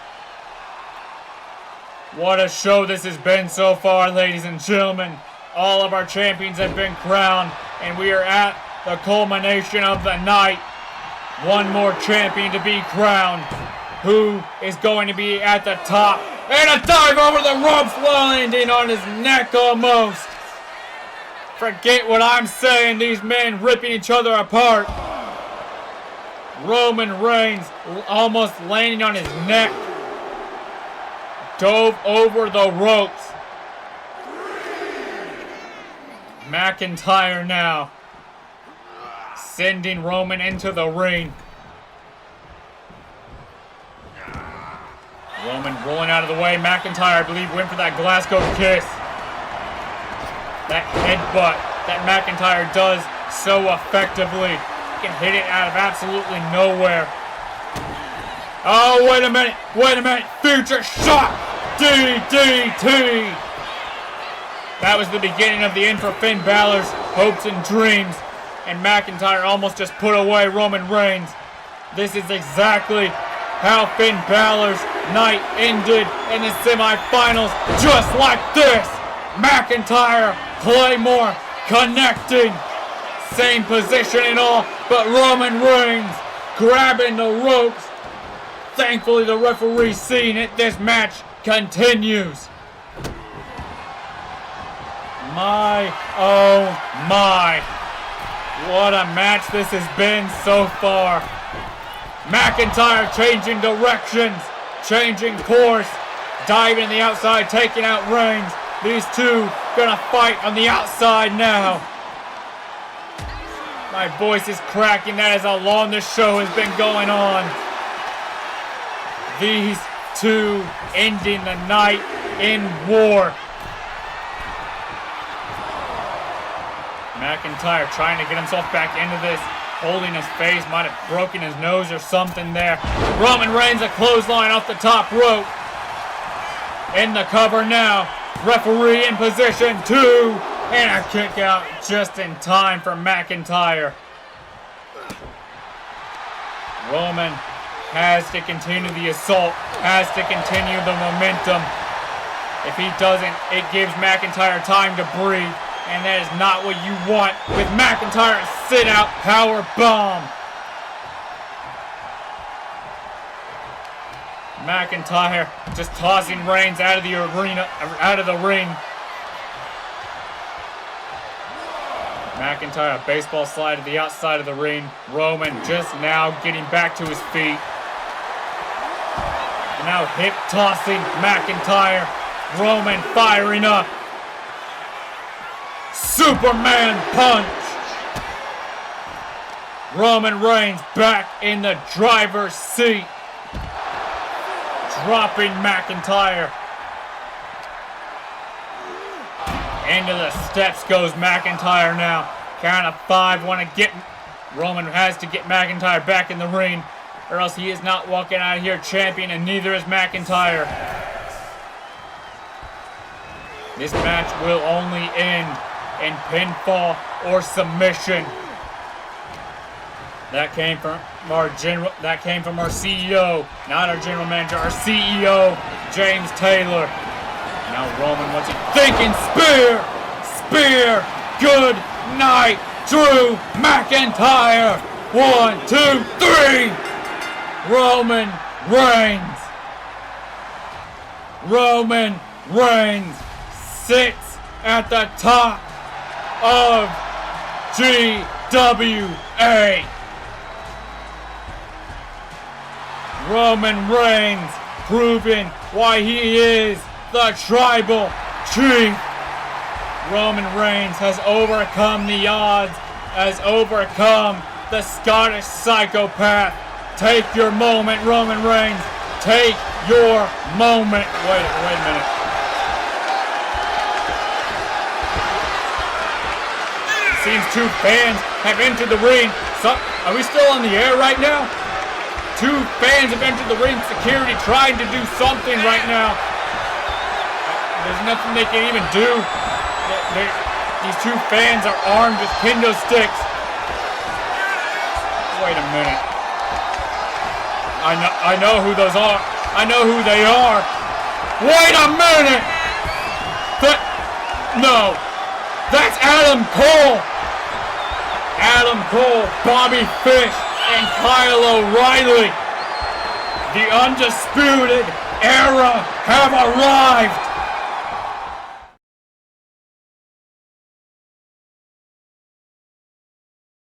What a show this has been so far, ladies and gentlemen. All of our champions have been crowned, and we are at the culmination of the night. One more champion to be crowned. Who is going to be at the top? And a dive over the ropes, landing on his neck almost. Forget what I'm saying. These men ripping each other apart. Roman Reigns almost landing on his neck. Dove over the ropes. McIntyre now sending Roman into the ring. Roman rolling out of the way. McIntyre, I believe, went for that Glasgow kiss. That headbutt that McIntyre does so effectively. He can hit it out of absolutely nowhere. Oh, wait a minute. Future shot. DDT. That was the beginning of the end for Finn Balor's hopes and dreams. And McIntyre almost just put away Roman Reigns. This is exactly how Finn Balor's night ended in the semifinals. Just like this. McIntyre, Claymore, connecting. Same position and all, but Roman Reigns grabbing the ropes. Thankfully, the referee seeing it. This match continues. My, oh my. What a match this has been so far. McIntyre changing directions, changing course, diving in the outside, taking out Reigns. These two gonna fight on the outside now. My voice is cracking. That is how long this show has been going on. These two ending the night in war. McIntyre trying to get himself back into this, holding his face, might have broken his nose or something there. Roman Reigns, a clothesline off the top rope. In the cover now. Referee in position 2. And a kick out just in time for McIntyre. Roman has to continue the assault, has to continue the momentum. If he doesn't, it gives McIntyre time to breathe. And that is not what you want with McIntyre's sit-out power bomb. McIntyre just tossing Reigns out of the arena, out of the ring. McIntyre, a baseball slide to the outside of the ring. Roman just now getting back to his feet. And now hip tossing McIntyre. Roman firing up. Superman punch. Roman Reigns back in the driver's seat. Dropping McIntyre. Into the steps goes McIntyre now. Count of 5. Roman has to get McIntyre back in the ring, or else he is not walking out of here champion, and neither is McIntyre. This match will only end in pinfall or submission. That came from our CEO, not our general manager, our CEO, James Taylor. Now Roman, what's he thinking? Spear! Spear! Good night, Drew McIntyre! 1, 2, 3! Roman Reigns. Roman Reigns sits at the top of GWA. Roman Reigns proving why he is the tribal chief. Roman Reigns has overcome the odds, has overcome the Scottish psychopath. Take your moment, Roman Reigns. Take your moment. Wait a minute. Seems 2 fans have entered the ring. So, are we still on the air right now? 2 fans have entered the ring. Security trying to do something right now. There's nothing they can even do. These 2 fans are armed with kendo sticks. Wait a minute. I know who those are. I know who they are. Wait a minute! No. That's Adam Cole. Adam Cole, Bobby Fish, and Kyle O'Reilly. The undisputed era have arrived.